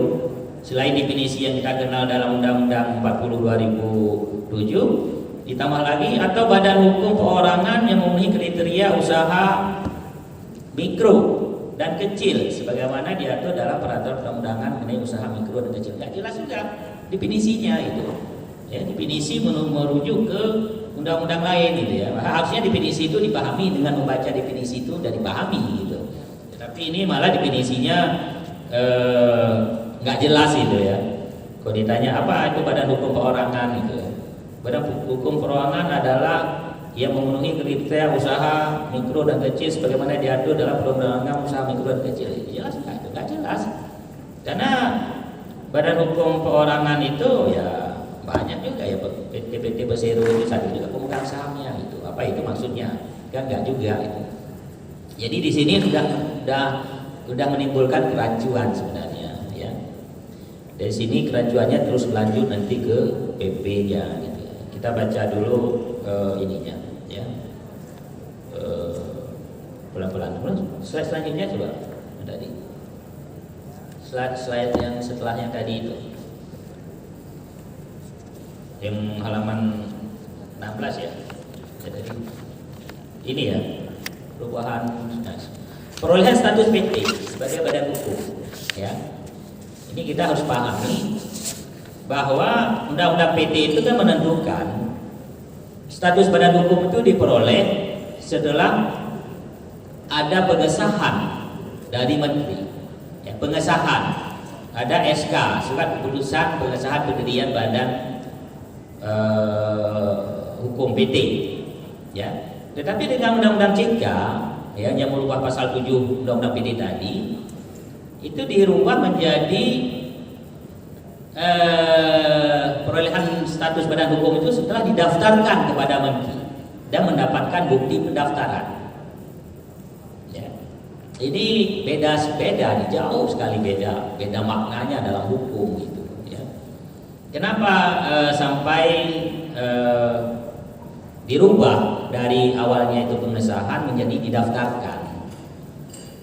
Selain definisi yang kita kenal dalam Undang-Undang 40 2007, ditambah lagi atau badan hukum perorangan yang memenuhi kriteria usaha mikro dan kecil sebagaimana diatur dalam peraturan perundang-undangan mengenai usaha mikro dan kecil. Nggak jelas juga definisinya itu. Ya, definisi merujuk ke undang-undang lain gitu ya. Harusnya definisi itu dipahami dengan membaca definisi itu dan dipahami gitu. Tapi ini malah definisinya nggak jelas gitu ya. Kalau ditanya apa itu badan hukum perorangan gitu. Badan hukum perorangan adalah yang memenuhi kriteria usaha mikro dan kecil sebagaimana diatur dalam perundang-undangan usaha mikro dan kecil. Jelas nggak? Itu nggak jelas. Karena badan hukum perorangan itu ya banyak juga ya, PT Persero itu satu juga pemegang sahamnya gitu. Apa itu maksudnya? Kan nggak juga itu. Jadi di sini sudah menimbulkan kerancuan sebenarnya, ya. Dari sini kerancuannya terus berlanjut nanti ke PP-nya, gitu. Kita baca dulu ininya, ya. Pelan-pelan. Slide selanjutnya coba tadi. Slide yang setelahnya tadi itu, yang halaman 16 ya. Jadi ini ya. Perubahan perolehan status PT sebagai badan hukum, ya. Ini kita harus pahami bahwa undang-undang PT itu kan menentukan status badan hukum itu diperoleh setelah ada pengesahan dari menteri, ya, pengesahan, ada SK surat keputusan pengesahan pendirian badan hukum PT, ya. Tetapi dengan Undang-Undang Cipta ya, yang merubah pasal 7 Undang-Undang PT tadi itu dirubah menjadi perolehan status badan hukum itu setelah didaftarkan kepada menteri dan mendapatkan bukti pendaftaran. Ya. Ini beda, jauh sekali beda maknanya dalam hukum itu. Ya. Kenapa sampai dirubah dari awalnya itu pengesahan menjadi didaftarkan?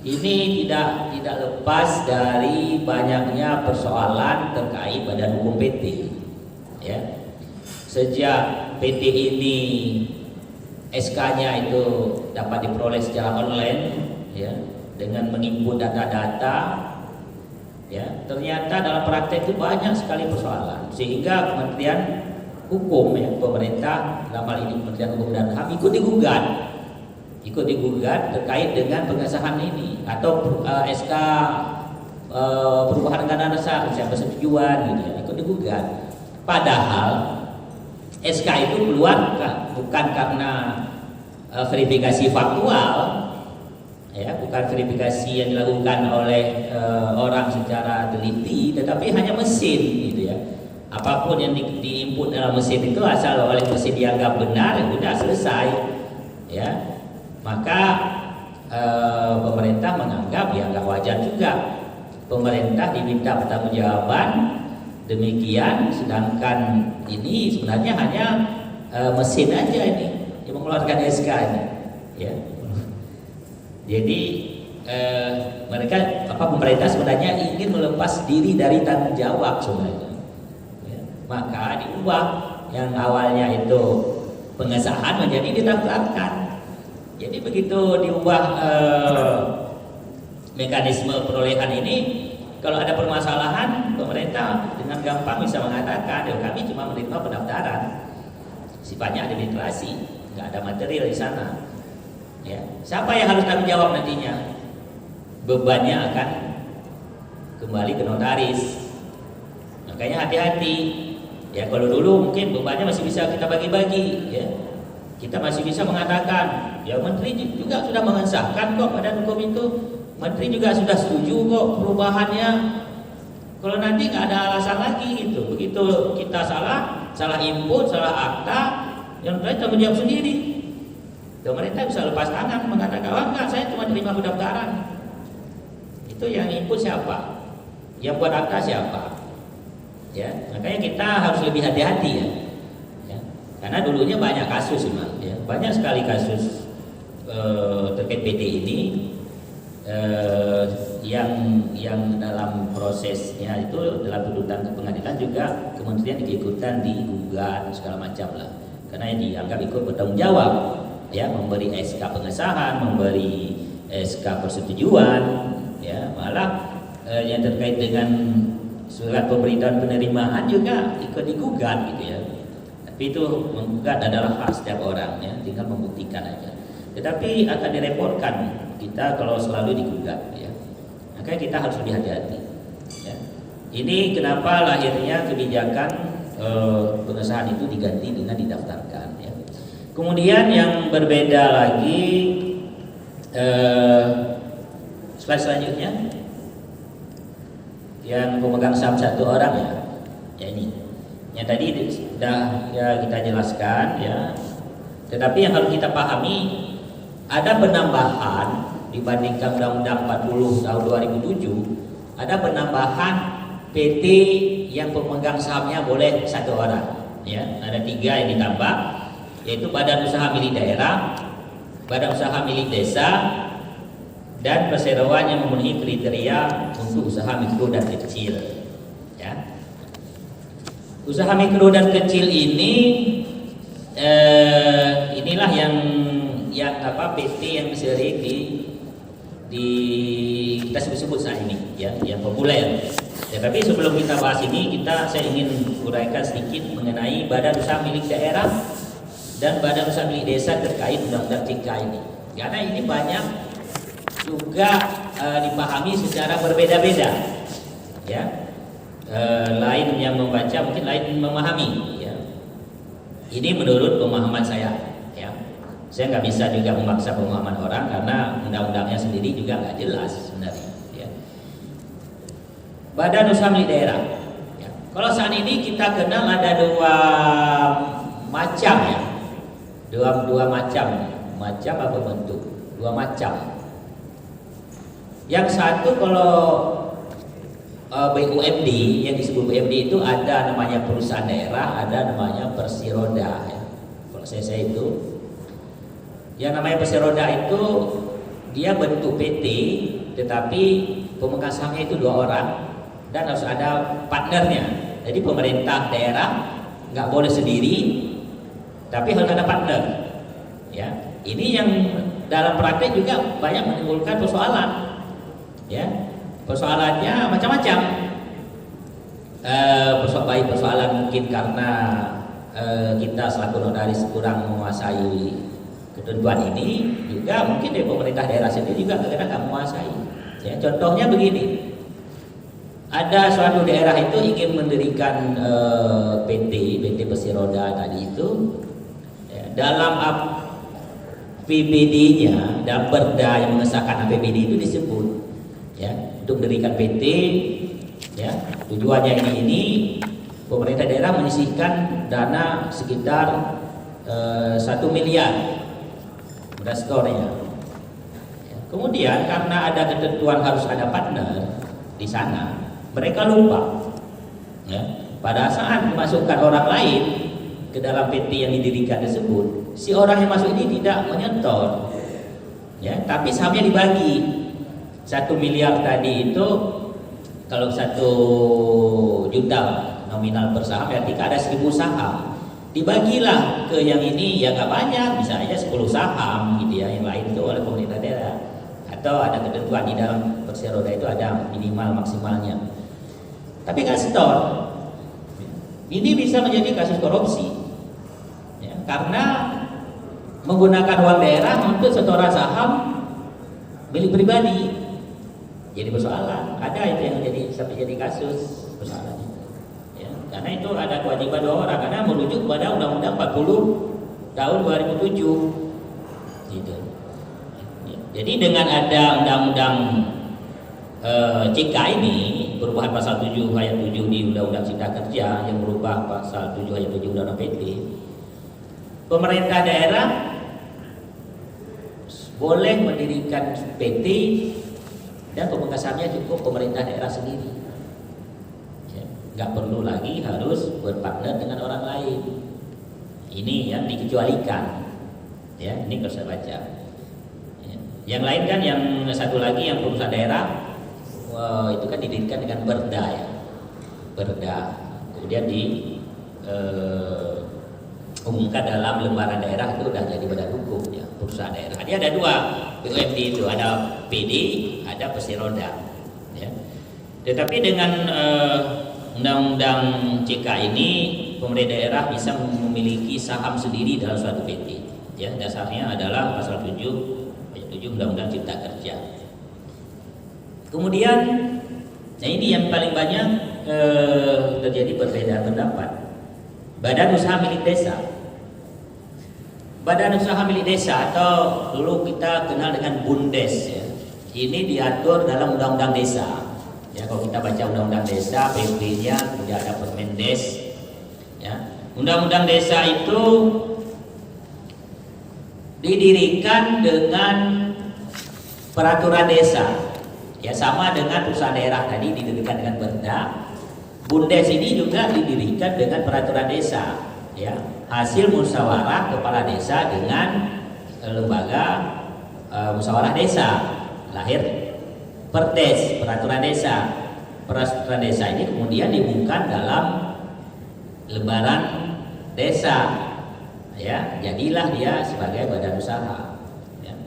Ini tidak lepas dari banyaknya persoalan terkait badan hukum PT. Ya. Sejak PT ini SK-nya itu dapat diperoleh secara online, ya, dengan menginput data-data, ya, ternyata dalam praktek itu banyak sekali persoalan sehingga Kementerian Hukum, ya, pemerintah dalam hal ini Kementerian Hukum dan HAM ikut digugat terkait dengan pengesahan ini atau SK perubahan anggaran dasar siapa persetujuan gitu ya, ikut digugat. Padahal SK itu keluar bukan karena verifikasi faktual, ya, bukan verifikasi yang dilakukan oleh orang secara teliti, tetapi hanya mesin gitu ya. Apapun yang diinput dalam mesin itu asal oleh mesin dianggap benar, ya sudah selesai, ya. Maka pemerintah menganggap ya nggak wajar juga pemerintah diminta pertanggungjawaban demikian, sedangkan ini sebenarnya hanya mesin aja ini yang mengeluarkan SK ini, ya. Jadi pemerintah sebenarnya ingin melepas diri dari tanggung jawab sebenarnya, ya. Maka diubah yang awalnya itu pengesahan menjadi didaftarkan. Jadi begitu diubah mekanisme perolehan ini, kalau ada permasalahan, pemerintah dengan gampang bisa mengatakan, ya kami cuma menerima pendaftaran, sifatnya administrasi, nggak ada material di sana. Ya, siapa yang harus tanggung jawab nantinya? Bebannya akan kembali ke notaris. Makanya hati-hati. Ya kalau dulu mungkin bebannya masih bisa kita bagi-bagi, ya. Kita masih bisa mengatakan, ya menteri juga sudah mengesahkan kok badan hukum itu, menteri juga sudah setuju kok perubahannya. Kalau nanti nggak ada alasan lagi gitu, begitu kita salah input, salah akta, yang lain tanggung jawab sendiri. Pemerintah bisa lepas tangan mengatakan, oh enggak, saya cuma terima pendaftaran. Itu yang input siapa? Yang buat akta siapa? Ya, makanya kita harus lebih hati-hati ya. Karena dulunya banyak kasus, ya. Banyak sekali kasus terkait PT ini yang dalam prosesnya itu dalam tuntutan ke pengadilan juga kementerian ikut-ikutan digugat segala macam lah. Karena dianggap ikut bertanggung jawab, ya, memberi SK pengesahan, memberi SK persetujuan, ya, malah yang terkait dengan surat pemberitahuan penerimaan juga ikut digugat gitu ya. Tapi itu menggugat adalah hak setiap orang, ya, tinggal membuktikan aja. Tetapi akan direpotkan kita kalau selalu digugat, ya. Makanya kita harus lebih hati-hati, ya. Ini kenapa lahirnya kebijakan pengesahan itu diganti dengan didaftarkan, ya. Kemudian yang berbeda lagi, slide selanjutnya, yang pemegang saham satu orang, ya ini. Yang tadi sudah ya kita jelaskan, ya. Tetapi yang harus kita pahami ada penambahan dibandingkan Undang-Undang 40 tahun 2007, ada penambahan PT yang pemegang sahamnya boleh satu orang, ya. Ada 3 yang ditambah, yaitu badan usaha milik daerah, badan usaha milik desa, dan perseroan yang memenuhi kriteria untuk usaha mikro dan kecil, ya. Usaha mikro dan kecil ini inilah yang PT yang sering di kita sebut-sebut saat ini, ya, yang populer. Ya, tapi sebelum kita bahas ini, saya ingin uraikan sedikit mengenai badan usaha milik daerah dan badan usaha milik desa terkait undang-undang CK ini. Karena ini banyak juga dipahami secara berbeda-beda, ya. Lain yang membaca mungkin lain memahami, ya. Ini menurut pemahaman saya, ya. Saya nggak bisa juga memaksa pemahaman orang karena undang-undangnya sendiri juga nggak jelas sebenarnya, ya. Badan usaha milik daerah, ya. Kalau saat ini kita kenal ada 2 macam, ya. Dua macam apa bentuk? 2 macam. Yang satu kalau BUMD, yang disebut BUMD itu ada namanya perusahaan daerah, ada namanya persiroda, ya. Kalau saya itu, yang namanya persiroda itu dia bentuk PT, tetapi pemegang sahamnya itu 2 orang dan harus ada partnernya. Jadi pemerintah daerah nggak boleh sendiri, tapi harus ada partner, ya. Ini yang dalam praktek juga banyak menimbulkan persoalan, ya. Persoalannya macam-macam. Persoalan mungkin karena kita selaku notaris kurang menguasai ketentuan ini, juga mungkin dari pemerintah daerah sendiri juga kadang-kadang nggak menguasai. Ya, contohnya begini, ada suatu daerah itu ingin mendirikan PT persiroda tadi itu, ya, dalam PBD-nya dan Perda yang mengesahkan APBD itu disebut ya untuk mendirikan PT ya. Tujuannya ini pemerintah daerah menyisihkan dana sekitar 1 miliar investornya. Ya. Kemudian karena ada ketentuan harus ada partner di sana, mereka lupa ya. Pada saat memasukkan orang lain ke dalam PT yang didirikan tersebut, si orang yang masuk ini tidak menyetor ya, tapi sahamnya dibagi. 1 miliar tadi itu kalau 1 juta nominal per saham berarti ada 1.000 saham, dibagilah ke yang ini ya nggak banyak, bisa aja 10 saham gitu ya, yang lain itu oleh pemerintah daerah, atau ada ketentuan di dalam kursi roda itu ada minimal maksimalnya, tapi nggak setor. Ini bisa menjadi kasus korupsi ya, karena menggunakan uang daerah untuk setoran saham milik pribadi. Jadi persoalan, ada itu yang sampai jadi kasus persoalan itu. Ya, karena itu ada kewajiban 2 orang, karena merujuk pada Undang-Undang 40 tahun 2007. Gitu. Ya, jadi dengan ada Undang-Undang CK ini, perubahan pasal 7 ayat 7 di Undang-Undang Cipta Kerja yang merubah pasal 7 ayat 7 Undang-Undang PT, pemerintah daerah boleh mendirikan PT dan pemegang sahamnya cukup pemerintah daerah sendiri ya, nggak perlu lagi harus berpartner dengan orang lain. Ini yang dikecualikan ya, ini kalau saya baca ya. Yang lain kan, yang satu lagi yang perusahaan daerah itu kan didirikan dengan Perda ya, Perda, kemudian umumkan dalam lembaran daerah, itu udah jadi badan hukum ya, perusahaan daerah. Jadi ada 2 BUMD itu, ada PD, ada Persiroda ya. Tetapi dengan Undang-Undang CK ini, pemerintah daerah bisa memiliki saham sendiri dalam suatu PT ya. Dasarnya adalah pasal 7 ayat 7 Undang-Undang Cipta Kerja. Kemudian, nah ini yang paling banyak terjadi perbedaan pendapat. Badan usaha milik desa. Badan usaha milik desa atau dulu kita kenal dengan BUMDes ya. Ini diatur dalam Undang-Undang Desa. Ya, kalau kita baca Undang-Undang Desa, PP-nya kemudian ada Permendes. Ya. Undang-Undang Desa itu didirikan dengan peraturan desa. Ya, sama dengan perusahaan daerah tadi didirikan dengan Perda. BUMDes ini juga didirikan dengan peraturan desa, ya, hasil musyawarah kepala desa dengan lembaga musyawarah desa, lahir Perdes, peraturan desa. Peraturan desa ini kemudian diumumkan dalam lembaran desa, ya, jadilah dia sebagai badan usaha. Ya.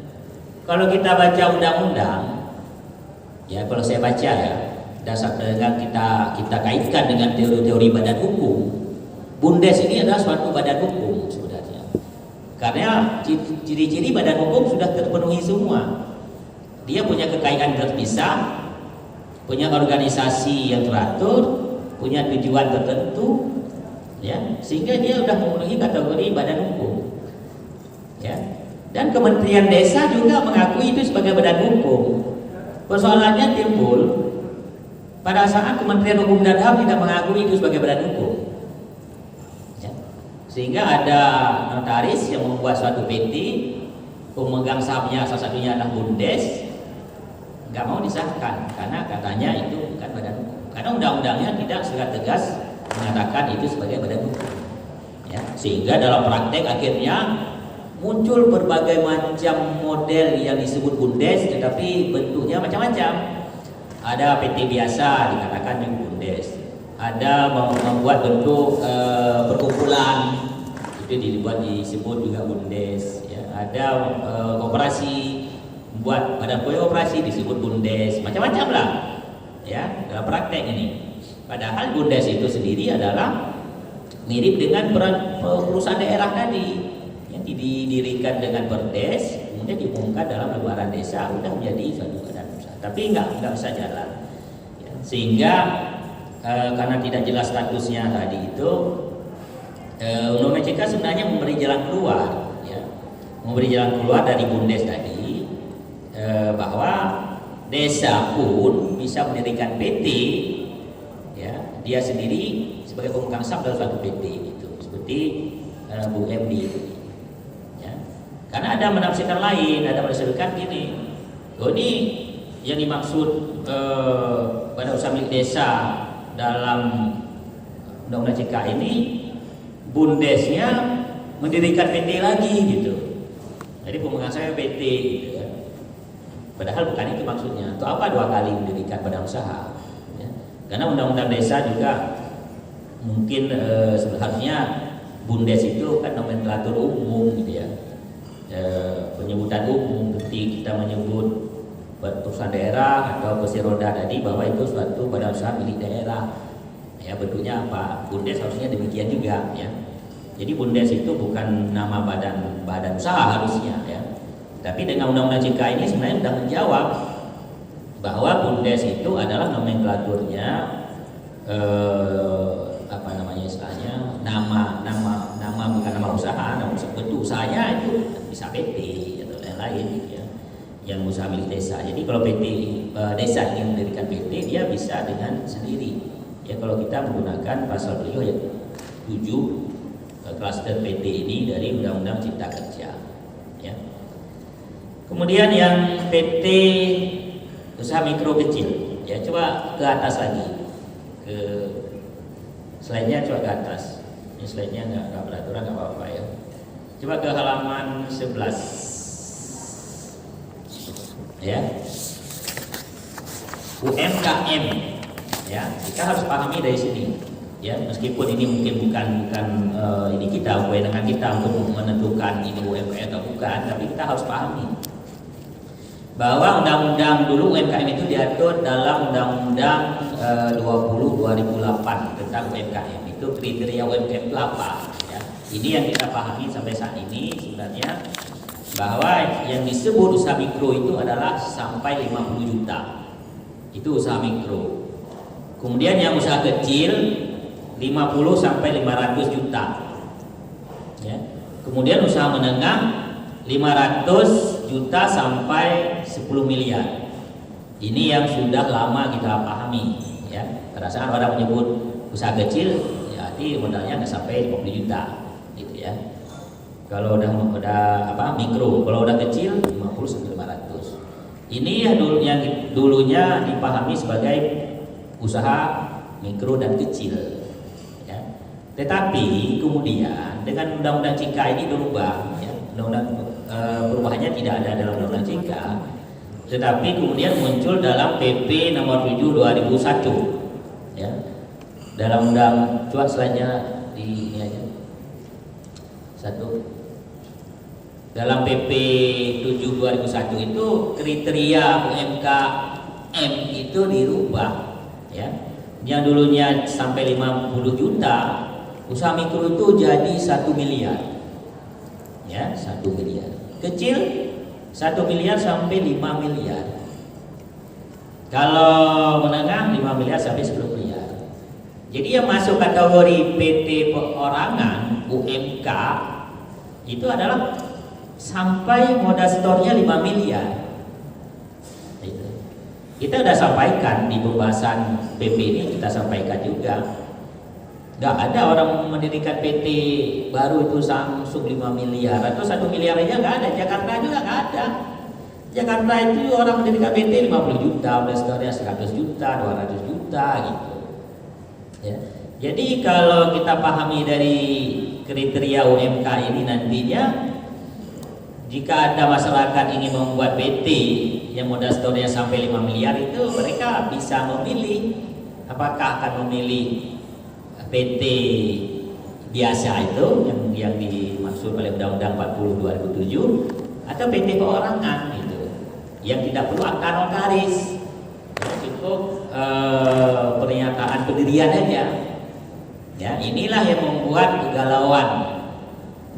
Kalau kita baca undang-undang, ya, kalau saya baca ya, dasar dengan kita kaitkan dengan teori-teori badan hukum, BUMDes ini adalah suatu badan hukum sebenarnya. Karena ciri-ciri badan hukum sudah terpenuhi semua. Dia punya kekayaan terpisah, punya organisasi yang teratur, punya tujuan tertentu, ya, sehingga dia sudah memenuhi kategori badan hukum. Ya. Dan Kementerian Desa juga mengakui itu sebagai badan hukum. Persoalannya timbul pada saat Kementerian Hukum dan HAM tidak mengakui itu sebagai badan hukum, ya. Sehingga ada notaris yang membuat suatu PT, pemegang sahamnya salah satunya adalah BUMDes, nggak mau disahkan karena katanya itu bukan badan hukum, karena undang-undangnya tidak secara tegas mengatakan itu sebagai badan hukum, ya. Sehingga dalam praktek akhirnya muncul berbagai macam model yang disebut BUMDes, tetapi bentuknya macam-macam. Ada PT biasa dikatakan yang BUMDes, ada membuat bentuk perkumpulan, itu disebut juga BUMDes, ya. Ada koperasi, membuat badan koperasi disebut BUMDes, macam-macam lah, ya, dalam praktek ini. Padahal BUMDes itu sendiri adalah mirip dengan perusahaan daerah tadi yang didirikan dengan Perdes, kemudian diumumkan dalam lembaran desa, sudah menjadi suatu badan usaha, tapi nggak bisa jalan, ya. Sehingga karena tidak jelas statusnya tadi itu, Undang-Undang CK sebenarnya memberi jalan keluar, ya. memberi jalan keluar dari Bundes tadi, bahwa desa pun bisa mendirikan PT, ya, dia sendiri sebagai pemegang saham dalam suatu PT itu, seperti Bu MD itu, ya. Karena ada menafsirkan lain, ada menafsirkan gini, oh ini yang dimaksud badan usaha milik desa dalam Undang-Undang CK ini, Bundesnya mendirikan PT lagi gitu. Jadi pemegang saya PT gitu ya. Padahal bukan itu maksudnya. Atau apa 2 kali mendirikan badan usaha? Ya. Karena undang-undang desa juga mungkin sebenarnya Bundes itu kan nomenklatur umum gitu ya. Penyebutan umum ketika kita menyebut perusahaan daerah atau kursi roda tadi bahwa itu suatu badan usaha milik daerah. Ya, bentuknya apa? Bundes harusnya demikian juga ya. Jadi Bundes itu bukan nama badan usaha harusnya ya. Tapi dengan Undang-Undang CK ini sebenarnya sudah menjawab bahwa Bundes itu adalah nomenklaturnya apa namanya istilahnya, nama bukan nama usaha, bentuk usahanya itu bisa PT atau lain-lain gitu ya. Yang usaha milik desa. Jadi kalau PT desa ingin mendirikan PT, dia bisa dengan sendiri. Ya, kalau kita menggunakan pasal beliau yang 7 klaster PT ini dari Undang-Undang Cipta Kerja, ya. Kemudian yang PT usaha mikro kecil, ya, coba ke atas lagi, ke slide-nya coba ke atas. Ini slide-nya nggak beraturan, nggak apa-apa ya. Coba ke halaman 11, ya. UMKM, ya, kita harus pahami dari sini. Ya, meskipun ini mungkin bukan ini kita, kewenangan kita untuk menentukan ini UMKM atau bukan, tapi kita harus pahami bahwa undang-undang dulu UMKM itu diatur dalam Undang-Undang 20/2008 tentang UMKM. Itu kriteria UMKM itu apa? Ya, ini yang kita pahami sampai saat ini sebenarnya, bahwa yang disebut usaha mikro itu adalah sampai 50 juta. Itu usaha mikro. Kemudian yang usaha kecil 50 sampai 500 juta. Ya. Kemudian usaha menengah 500 juta sampai 10 miliar. Ini yang sudah lama kita pahami, ya. Pada saat orang menyebut usaha kecil, ya arti modalnya nggak sampai 50 juta, gitu ya. Kalau udah mikro, kalau udah kecil 50 sampai 500. Ini yang dulunya dipahami sebagai usaha mikro dan kecil. Tetapi kemudian dengan Undang-Undang CK ini berubah, ya. Perubahannya tidak ada dalam Undang-Undang CK, tetapi kemudian muncul dalam PP nomor 7 2001, ya. Dalam coba slide-nya di ini aja. 1. Dalam PP 7 2001 itu kriteria UMKM itu dirubah, ya. Yang dulunya sampai 50 juta, usaha mikro itu jadi 1 miliar, ya, 1 miliar. Kecil 1 miliar sampai 5 miliar. Kalau menengah 5 miliar sampai 10 miliar. Jadi yang masuk kategori PT perorangan UMK itu adalah sampai modal store-nya 5 miliar. Kita sudah sampaikan di pembahasan PP ini, kita sampaikan juga. Nggak ada orang mendirikan PT baru itu langsung 5 miliar atau 1 miliar aja nggak ada. Jakarta juga nggak ada. Jakarta itu orang mendirikan PT 50 juta, investornya 100 juta, 200 juta gitu. Ya. Jadi kalau kita pahami dari kriteria UMK ini nantinya, jika ada masyarakat ingin membuat PT yang modal store-nya sampai 5 miliar itu, mereka bisa memilih apakah akan memilih PT biasa itu yang dimaksud oleh Undang-Undang 40 2007 atau PT perorangan gitu, yang tidak perlu akta notaris, cukup pernyataan pendirian aja. Ya, inilah yang membuat kegalauan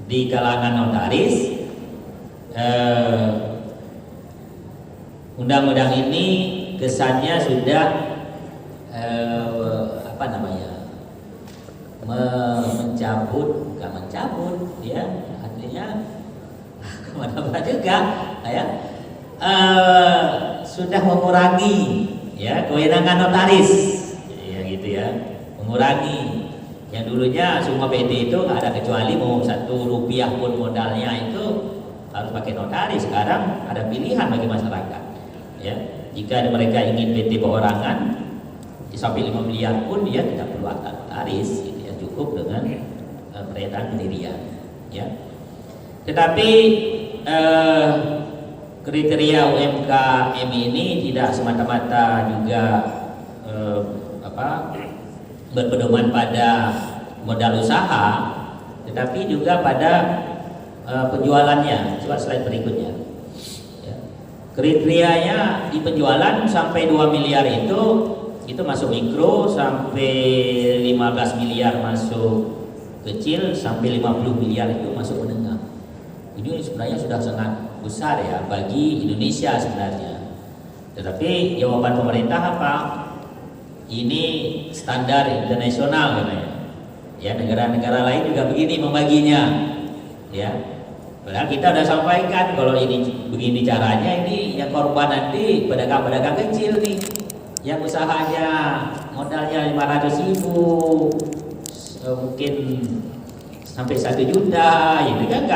di kalangan notaris. Undang-undang ini kesannya sudah bukan mencabut, ya, artinya Mana juga, ya. Sudah mengurangi ya kewenangan notaris, ya gitu ya, mengurangi. Yang dulunya semua PT itu nggak ada kecuali mau 1 rupiah pun modalnya itu harus pakai notaris. Sekarang ada pilihan bagi masyarakat, ya. Jika mereka ingin PT perorangan sampai 5 miliar pun dia tidak perlu akta notaris, gitu ya, cukup dengan pernyataan pendirian, ya. Tetapi kriteria UMKM ini tidak semata-mata juga berpedoman pada modal usaha, tetapi juga pada penjualannya. Coba slide berikutnya. Ya. Kriterianya di penjualan sampai 2 miliar itu masuk mikro, sampai 15 miliar masuk kecil, sampai 50 miliar itu masuk menengah. Ini sebenarnya sudah sangat besar ya bagi Indonesia sebenarnya. Tetapi jawaban pemerintah apa? Ini standar internasional katanya. Ya, negara-negara lain juga begini membaginya. Ya. Padahal kita sudah sampaikan kalau ini begini caranya, ini yang korban nanti pedagang-pedagang kecil nih. Yang usahanya modalnya 500.000, mungkin sampai 1 juta, ini kan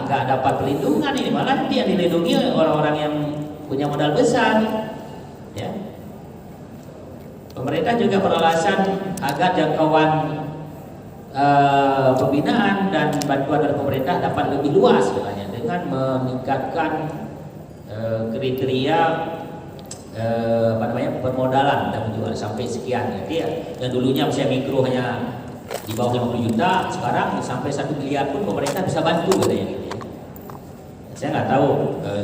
nggak dapat perlindungan ini, malah nanti yang dilindungi orang-orang yang punya modal besar, ya. Pemerintah juga beralasan agar jangkauan pembinaan dan bantuan dari pemerintah dapat lebih luas, katanya, dengan meningkatkan kriteria permodalan dan penjualan sampai sekian. Jadi ya, yang dulunya misalnya mikro hanya di bawah 50 juta, sekarang sampai 1 miliar pun pemerintah bisa bantu, katanya gitu ya. Saya nggak tahu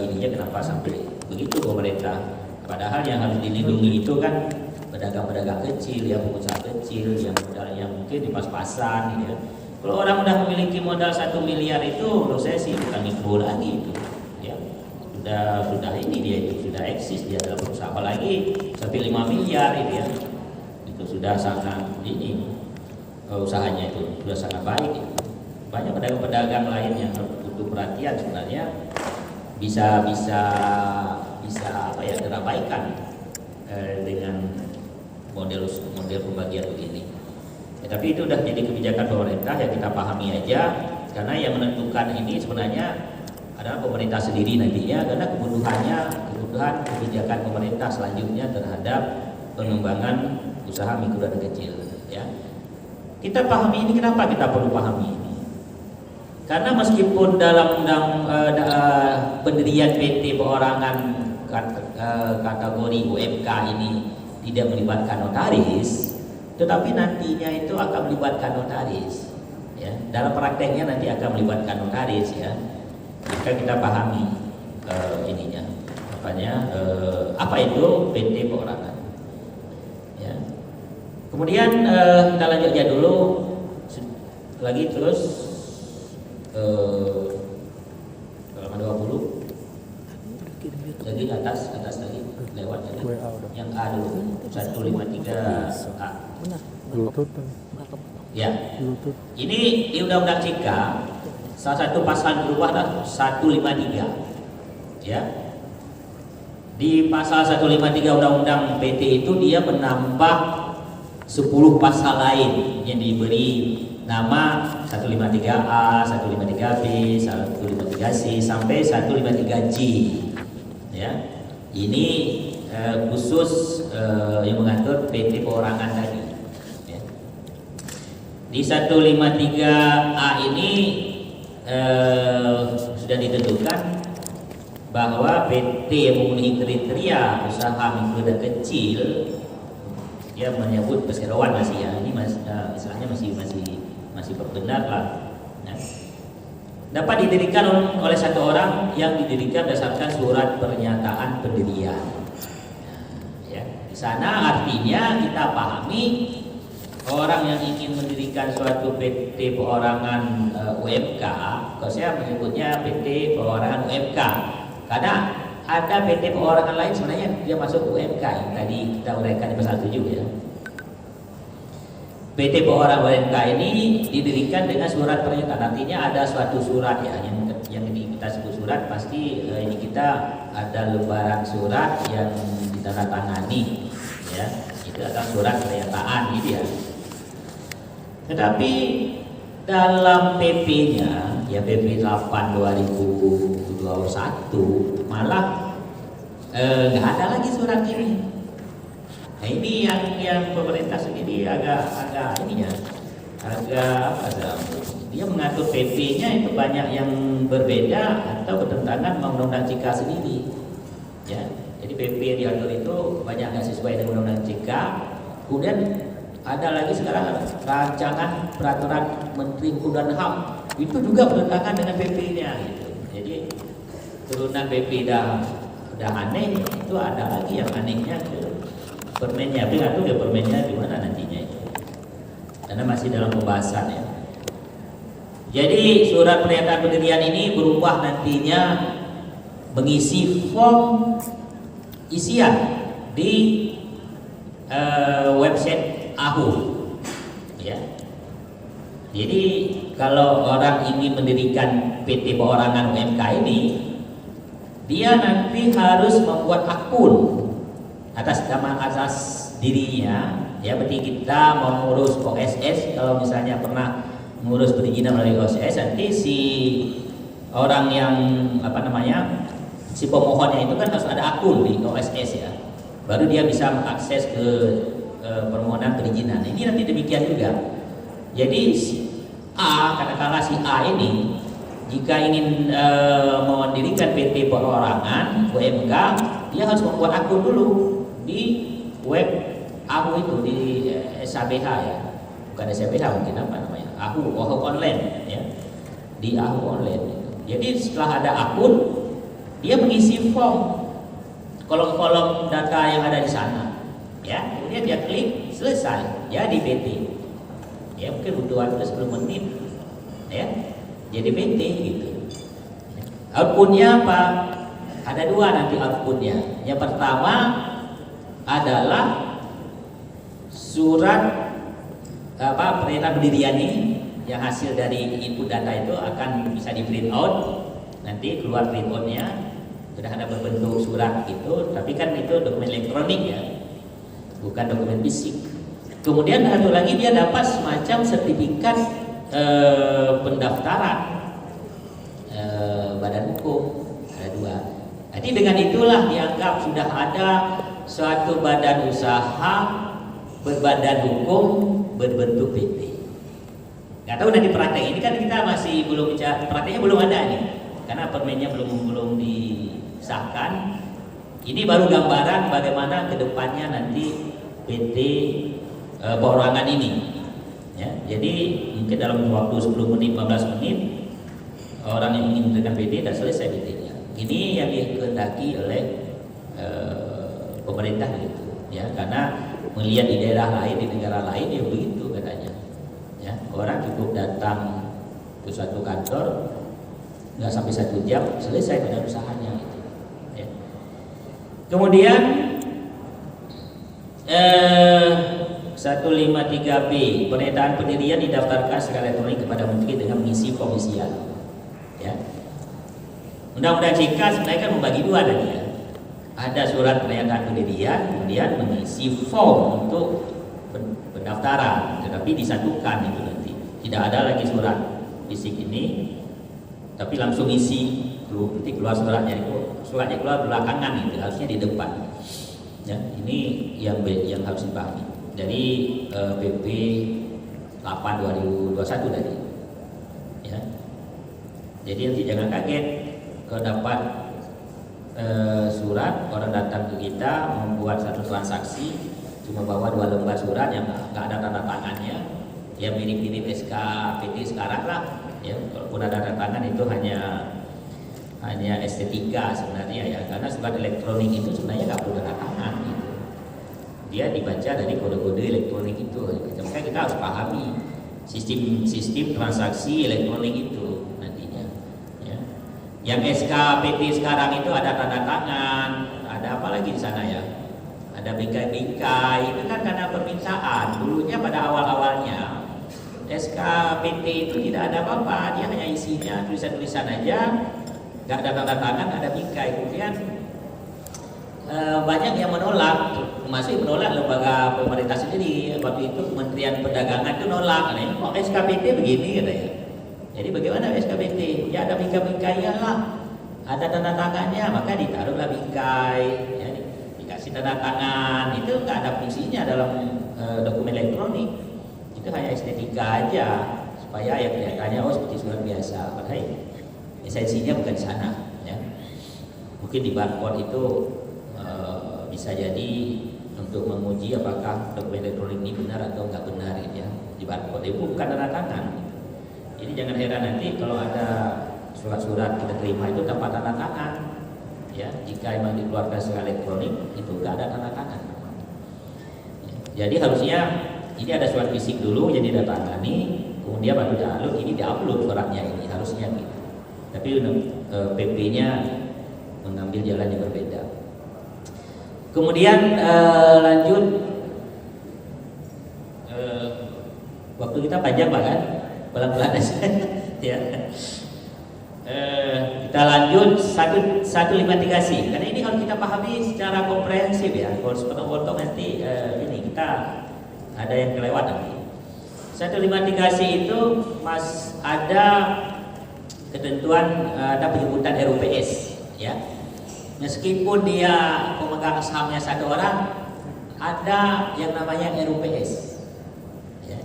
ininya kenapa sampai begitu pemerintah. Padahal yang harus dilindungi itu kan pedagang-pedagang kecil, ya, pengusaha kecil yang modalnya mungkin di pas-pasan, gitu ya. Kalau orang udah memiliki modal 1 miliar itu, menurut saya sih bukan mikro lagi itu, ya. Sudah ini dia itu sudah eksis, dia adalah perusahaan, apalagi sampai 5 miliar itu ya. Itu sudah sangat ini. Usahanya itu sudah sangat baik. Banyak pedagang-pedagang lain yang butuh perhatian sebenarnya bisa terabaikan dengan model pembagian begini. Ya, tapi itu sudah jadi kebijakan pemerintah, yang kita pahami aja, karena yang menentukan ini sebenarnya adalah pemerintah sendiri nantinya, karena kebutuhan kebijakan pemerintah selanjutnya terhadap pengembangan usaha mikro dan kecil, ya. Kita pahami ini, kenapa kita perlu pahami ini? Karena meskipun dalam undang pendirian PT perorangan kategori UMK ini tidak melibatkan notaris, tetapi nantinya itu akan melibatkan notaris, ya. Dalam prakteknya nanti akan melibatkan notaris, ya. Jika kita pahami ininya, apa itu PT perorangan. Kemudian kita lanjut aja dulu lagi terus halaman 20 lagi atas lagi lewat ya, yang A dulu 153A. Ya, ini di Undang-Undang Cipta salah satu pasal berubah adalah 153, ya. Di pasal 153 Undang-Undang PT itu dia menambah 10 pasal lain yang diberi nama 153A, 153B, 153C sampai 153G, ya. Ini khusus yang mengatur PT perorangan tadi, ya. Di 153A ini sudah ditentukan bahwa PT yang memenuhi kriteria usaha mikro dan kecil, dia menyebut perseroan masih, ya, ini istilahnya masih benar lah, ya. Dapat didirikan oleh satu orang yang didirikan berdasarkan surat pernyataan pendirian, ya. Di sana artinya kita pahami orang yang ingin mendirikan suatu PT perorangan UMK, kalau saya menyebutnya PT perorangan UMK karena ada PT perorangan lain sebenarnya dia masuk UMK yang tadi kita uraikan di pasal 7, ya. PT perorangan UMK ini didirikan dengan surat pernyataan, artinya ada suatu surat, ya, yang yang ini kita sebut surat pasti ini kita ada lembaran surat yang ditandatangani, ya itu adalah surat pernyataan gitu ya. Tetapi dalam PP-nya ya PP 8 2021 malah nggak ada lagi surat ini. Nah ini yang pemerintah sendiri agak ininya agak apa, dia mengatur PP-nya itu banyak yang berbeda atau bertentangan sama Undang-Undang Cika sendiri, ya. Jadi PP yang diatur itu banyak nggak sesuai dengan Undang-Undang Cika. Kemudian ada lagi sekarang rancangan peraturan Menteri Hukum dan HAM itu juga bertentangan dengan PP-nya, gitu. Jadi turunan PP udah aneh, itu ada lagi yang anehnya ke permennya, tapi nggak tahu ya permennya di mana nantinya itu, karena masih dalam pembahasan ya. Jadi surat pernyataan pendirian ini berubah nantinya mengisi form isian di website AHU, ya. Jadi kalau orang ingin mendirikan PT Perorangan UMK ini, dia nanti harus membuat akun atas nama asas dirinya, ya. Berarti kita mau ngurus OSS, kalau misalnya pernah ngurus perizinan melalui OSS, nanti si orang yang si pemohonnya itu kan harus ada akun di OSS, ya, baru dia bisa mengakses ke permohonan perizinan. Ini nanti demikian juga. Jadi si A, katakanlah si A ini jika ingin mendirikan PT Perorangan UMK, dia harus membuat akun dulu di web AHU itu, di SABH, ya, bukan SABH, mungkin apa namanya, AHU online, ya, di AHU online. Jadi setelah ada akun, dia mengisi form kolom-kolom data yang ada di sana, ya, kemudian dia klik selesai, jadi PT, ya, mungkin butuh waktu 10 menit, ya, jadi PT gitu. Outputnya apa? Ada dua nanti outputnya. Yang pertama adalah surat pernyataan pendirian ini, yang hasil dari input data itu akan bisa di print out, nanti keluar print outnya sudah ada berbentuk surat gitu, tapi kan itu dokumen elektronik, ya, bukan dokumen fisik. Kemudian satu lagi dia dapat semacam sertifikat pendaftaran badan hukum, ada dua. Jadi dengan itulah dianggap sudah ada suatu badan usaha berbadan hukum berbentuk PT. Nggak tahu nanti praktek ini kan kita masih belum bicara, prakteknya belum ada nih, karena permennya belum disahkan. Ini baru gambaran bagaimana kedepannya nanti PT Perorangan ini, ya. Jadi mungkin dalam waktu 10 menit, 15 menit orang yang ingin mendirikan PT sudah selesai PT-nya. Ini yang dikehendaki oleh pemerintah gitu, ya, karena melihat di daerah lain, di negara lain ya begitu katanya, ya, orang cukup datang ke suatu kantor nggak sampai 1 jam selesai badan usahanya gitu, ya. Kemudian 153B, pernyataan pendirian didaftarkan secara elektronik kepada menteri dengan mengisi form isian, ya. Undang-Undang Cika sebenarnya kan membagi dua tadi, ya. Ada surat pernyataan pendirian, kemudian mengisi form untuk pendaftaran, tetapi disatukan itu nanti. Tidak ada lagi surat fisik ini, tapi langsung isi, nanti keluar suratnya keluar belakangan, itu harusnya di depan. Ya, ini yang harus dipahami dari PP 8 2021 tadi, ya. Jadi nanti jangan kaget kalau dapat surat, orang datang ke kita membuat satu transaksi cuma bawa 2 lembar surat yang nggak ada tanda tangannya, ya mirip-mirip SK PT sekarang lah, ya. Kalaupun ada tanda tangan itu hanya estetika sebenarnya, ya, karena surat elektronik itu sebenarnya nggak perlu tanda tangan gitu. Dia dibaca dari kode-kode elektronik itu, makanya kita harus pahami sistem transaksi elektronik itu nantinya, ya. Yang SKPT sekarang itu ada tanda tangan, ada apa lagi di sana, ya, ada bingkai-bingkai, itu kan karena permintaan. Dulunya pada awal-awalnya SK SKPT itu tidak ada apa-apa, dia hanya isinya tulisan-tulisan aja, nggak ada tanda tangan, nggak ada bingkai. Kemudian banyak yang menolak, termasuk menolak lembaga pemerintah sendiri. Waktu itu Kementerian Perdagangan itu nolak, katanya kok SKPT begini katanya. Jadi bagaimana SKPT? Ya ada bingkai-bingkainya lah, ada tanda tangannya, maka ditaruhlah bingkai, ya, dikasih tanda tangan. Itu nggak ada fungsinya dalam dokumen elektronik. Itu hanya estetika aja supaya ya kelihatannya seperti surat biasa. Padahal esensinya bukan di sana. Ya. Mungkin di barcode itu bisa jadi untuk menguji apakah dokumen elektronik ini benar atau nggak benar ya. Di barcode itu bukan tanda tangan. Jadi jangan heran nanti kalau ada surat-surat kita terima itu tanpa tanda tangan. Ya, jika memang dikeluarkan secara elektronik itu nggak ada tanda tangan. Ya. Jadi harusnya ini ada surat fisik dulu jadi ditangani, kemudian baru diupload, ini diupload suratnya ini harusnya gitu. Tapi PP-nya mengambil jalan yang berbeda. Kemudian lanjut, waktu kita panjang Pak kan, pelan-pelan aja. Ya. Kita lanjut 153C, karena ini harus kita pahami secara komprehensif ya. Kalau sepotong-potong nanti ini kita ada yang kelewat nanti. 153C itu ada ketentuan, ada penyebutan RUPS ya. Meskipun dia pemegang sahamnya satu orang, ada yang namanya RUPS ya.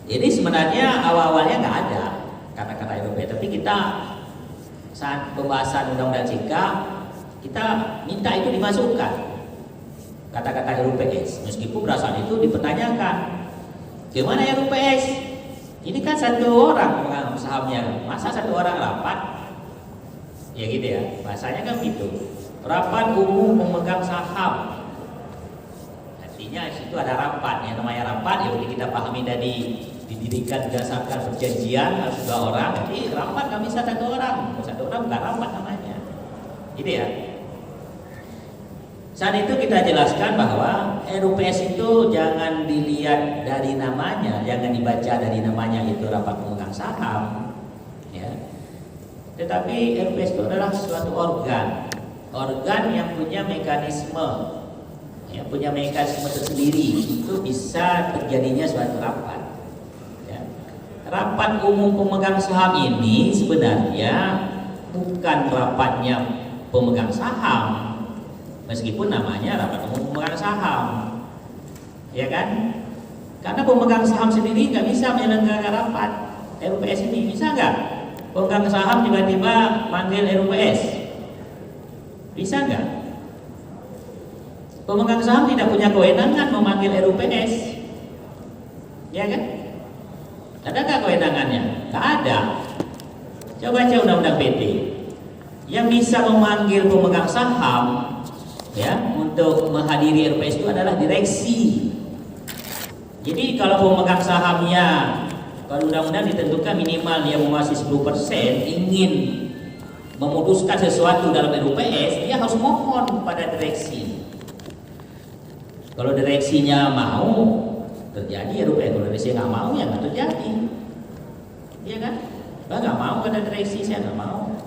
Jadi sebenarnya awal-awalnya nggak ada kata-kata RUPS, tapi kita saat pembahasan undang-undang CK kita minta itu dimasukkan kata-kata RUPS, meskipun perasaan itu dipertanyakan. Gimana RUPS? Ini kan satu orang pemegang sahamnya, masa satu orang rapat? Ya gitu ya, bahasanya kan gitu. Rapat umum pemegang saham. Artinya itu ada rapat, yang namanya rapat ya kita pahami dari didirikan berdasarkan perjanjian harus 2 orang. Jadi rapat nggak bisa satu orang bukan rapat namanya. Gitu ya. Saat itu kita jelaskan bahwa RUPS itu jangan dilihat dari namanya, jangan dibaca dari namanya itu rapat pemegang saham, ya. Tetapi RUPS itu adalah suatu organ yang punya mekanisme, ya, punya mekanisme tersendiri. Itu bisa terjadinya suatu rapat. Ya. Rapat umum pemegang saham ini sebenarnya bukan rapatnya pemegang saham. Meskipun namanya rapat umum pemegang saham, ya kan? Karena pemegang saham sendiri nggak bisa menyelenggarakan rapat RUPS ini, bisa nggak? Pemegang saham tiba-tiba manggil RUPS, bisa nggak? Pemegang saham tidak punya kewenangan memanggil RUPS, ya kan? Ada nggak kewenangannya? Nggak ada. Coba baca undang-undang PT, yang bisa memanggil pemegang saham ya untuk menghadiri RUPS itu adalah direksi. Jadi kalau pemegang sahamnya, kalau undang-undang ditentukan minimal dia menguasai 10%, ingin memutuskan sesuatu dalam RUPS, dia harus mohon kepada direksi. Kalau direksinya mau, terjadi RUPS. Kalau direksi nggak mau, ya nggak terjadi. Iya kan? Nggak mau kata direksi, saya nggak mau.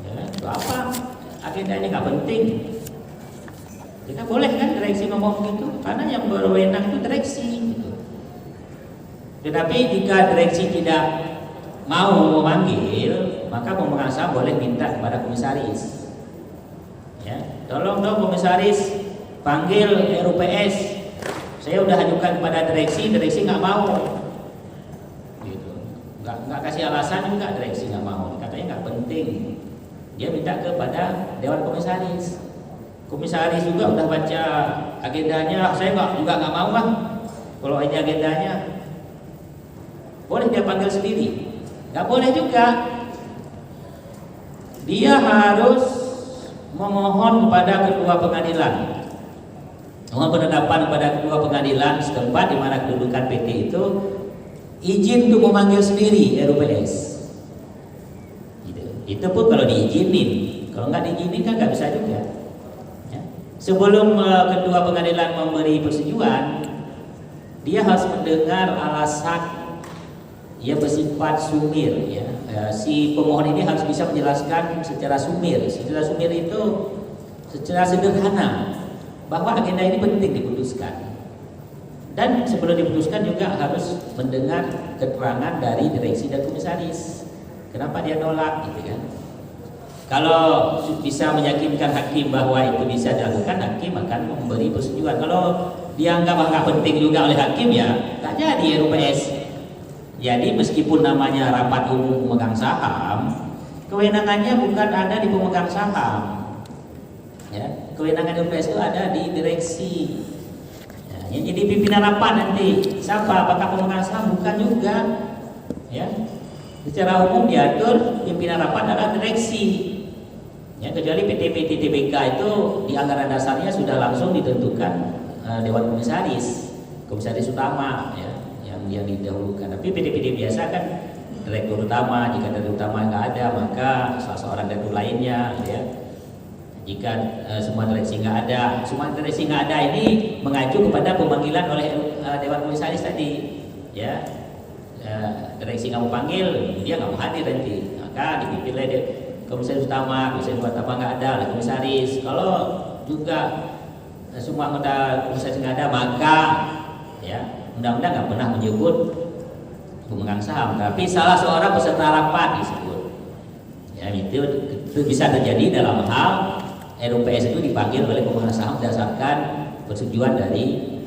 Ya, itu apa? Agendanya nggak penting. Kita boleh kan direksi ngomong gitu, karena yang berwenang itu direksi gitu. Tetapi jika direksi tidak mau memanggil, maka pemegang saham boleh minta kepada komisaris. Ya, tolong dong komisaris panggil RUPS. Saya udah ajukan kepada direksi nggak mau. Gitu. Nggak kasih alasan juga, direksi nggak mau. Katanya nggak penting. Dia minta kepada dewan komisaris. Komisaris juga udah baca agendanya, saya juga nggak mau lah. Kalau ini agendanya, boleh dia panggil sendiri? Nggak boleh juga. Dia harus memohon kepada ketua pengadilan, mohon penetapan kepada ketua pengadilan setempat di mana kedudukan PT itu, izin untuk memanggil sendiri RUPS. Gitu. Itu pun kalau diizinin, kalau nggak diizinin kan nggak bisa juga. Sebelum ketua pengadilan memberi persetujuan, dia harus mendengar alasan ia bersifat sumir ya. Si pemohon ini harus bisa menjelaskan secara sumir. Secara sumir itu secara sederhana bahwa agenda ini penting diputuskan. Dan sebelum diputuskan juga harus mendengar keterangan dari direksi dan komisaris. Kenapa dia nolak gitu kan? Kalau bisa meyakinkan hakim bahwa itu bisa dilakukan, hakim akan memberi persetujuan. Kalau dianggap nggak penting juga oleh hakim ya tak jadi RUPS. Jadi meskipun namanya rapat umum pemegang saham, kewenangannya bukan ada di pemegang saham. Ya, kewenangan RUPS itu ada di direksi. Ya, yang jadi pimpinan rapat nanti siapa? Apakah pemegang saham? Bukan juga. Ya, secara umum diatur pimpinan rapat adalah direksi. Ya, kecuali PT TBK itu di anggaran dasarnya sudah langsung ditentukan Dewan Komisaris utama ya, yang didahulukan. Tapi PT biasa kan direktur utama. Jika direktur utama nggak ada, maka salah seorang direktur lainnya ya. Jika semua direksi nggak ada, ini mengacu kepada pemanggilan oleh Dewan Komisaris tadi ya. Direksi kamu panggil, dia nggak mau hadir nanti, maka dipimpin oleh komisaris utama nggak ada, oleh komisaris. Kalau juga semua anggota komisaris nggak ada, maka ya undang-undang nggak pernah menyebut pemegang saham, tapi salah seorang peserta rapat disebut. Ya, itu bisa terjadi dalam hal RUPS itu dipanggil oleh pemegang saham berdasarkan persetujuan dari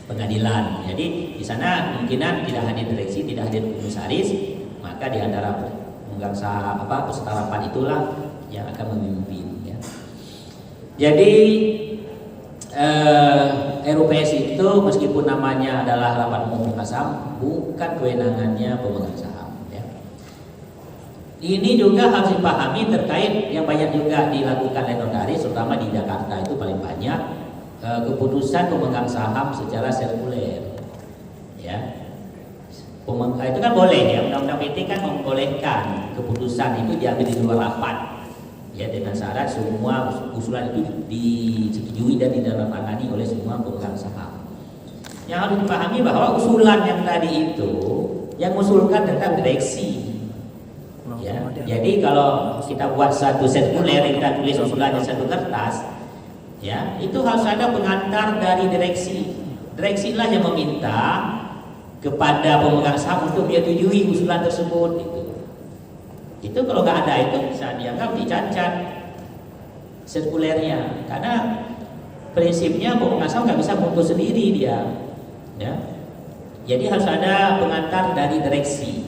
pengadilan. Jadi di sana kemungkinan tidak hadir direksi, tidak hadir komisaris, maka di antara pemegang saham peserta rapat itulah yang akan memimpin. Ya. Jadi RUPS itu meskipun namanya adalah rapat umum pemegang saham, bukan kewenangannya pemegang saham. Ya. Ini juga harus dipahami terkait yang banyak juga dilakukan oleh notaris, terutama di Jakarta itu paling banyak keputusan pemegang saham secara sirkuler. Ya. Itu kan boleh ya, undang-undang PT kan membolehkan keputusan itu diambil di luar rapat. Ya, dengan syarat semua usulan itu disetujui dan ditandatangani oleh semua pemegang saham. Yang harus dipahami bahwa usulan yang tadi itu yang mengusulkan tentang direksi. Ya, jadi kalau kita buat satu sirkuler, kita tulis usulannya satu kertas, ya, itu harus ada pengantar dari direksi. Direksilah yang meminta kepada pemegang saham untuk menyetujui usulan tersebut. Itu kalau nggak ada itu bisa dianggap dicacat sirkulernya, karena prinsipnya pemegang saham nggak bisa memutus sendiri dia. Ya. Jadi harus ada pengantar dari direksi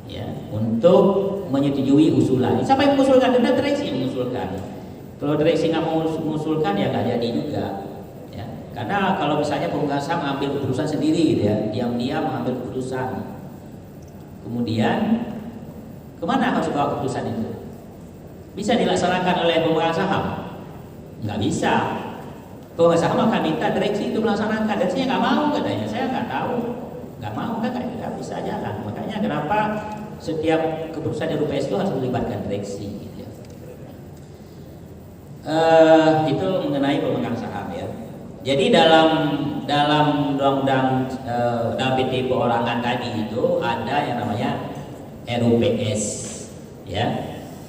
ya, untuk menyetujui usulan. Siapa yang mengusulkan? Tentu direksi yang mengusulkan. Kalau direksi nggak mau mengusulkan ya nggak jadi juga. Ya. Karena kalau misalnya pemegang saham mengambil keputusan sendiri gitu ya, diam-diam mengambil keputusan, kemudian kemana harus bawa keputusan itu? Bisa dilaksanakan oleh pemegang saham? Nggak bisa. Pemegang saham akan minta direksi itu melaksanakan. Direksinya nggak mau katanya, saya nggak tahu, nggak mau kan nggak bisa jalan. Makanya kenapa setiap keputusan di RUPS itu harus melibatkan direksi. Gitu ya. Itu mengenai pemegang saham ya. Jadi dalam undang-undang dalam PT perorangan tadi itu ada yang namanya RUPS ya,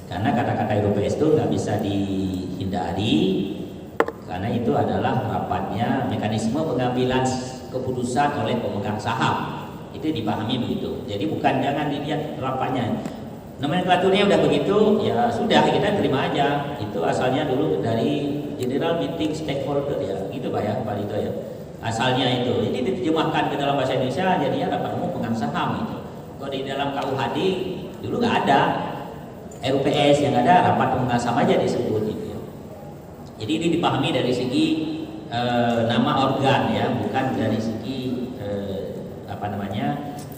karena kata-kata RUPS itu nggak bisa dihindari karena itu adalah rapatnya mekanisme pengambilan keputusan oleh pemegang saham, itu dipahami begitu. Jadi bukan jangan dilihat rapatnya, nomenklaturnya udah begitu ya sudah kita terima aja, itu asalnya dulu dari General Meeting Stakeholder ya, gitu Pak ya, Pak Lito ya, asalnya itu. Jadi diterjemahkan ke dalam bahasa Indonesia jadinya rapat umum pemegang saham itu. Kalau di dalam KUHD dulu nggak ada RUPS, yang ada rapat pemegang saham aja disebut gitu ya. Jadi ini dipahami dari segi nama organ ya, bukan dari segi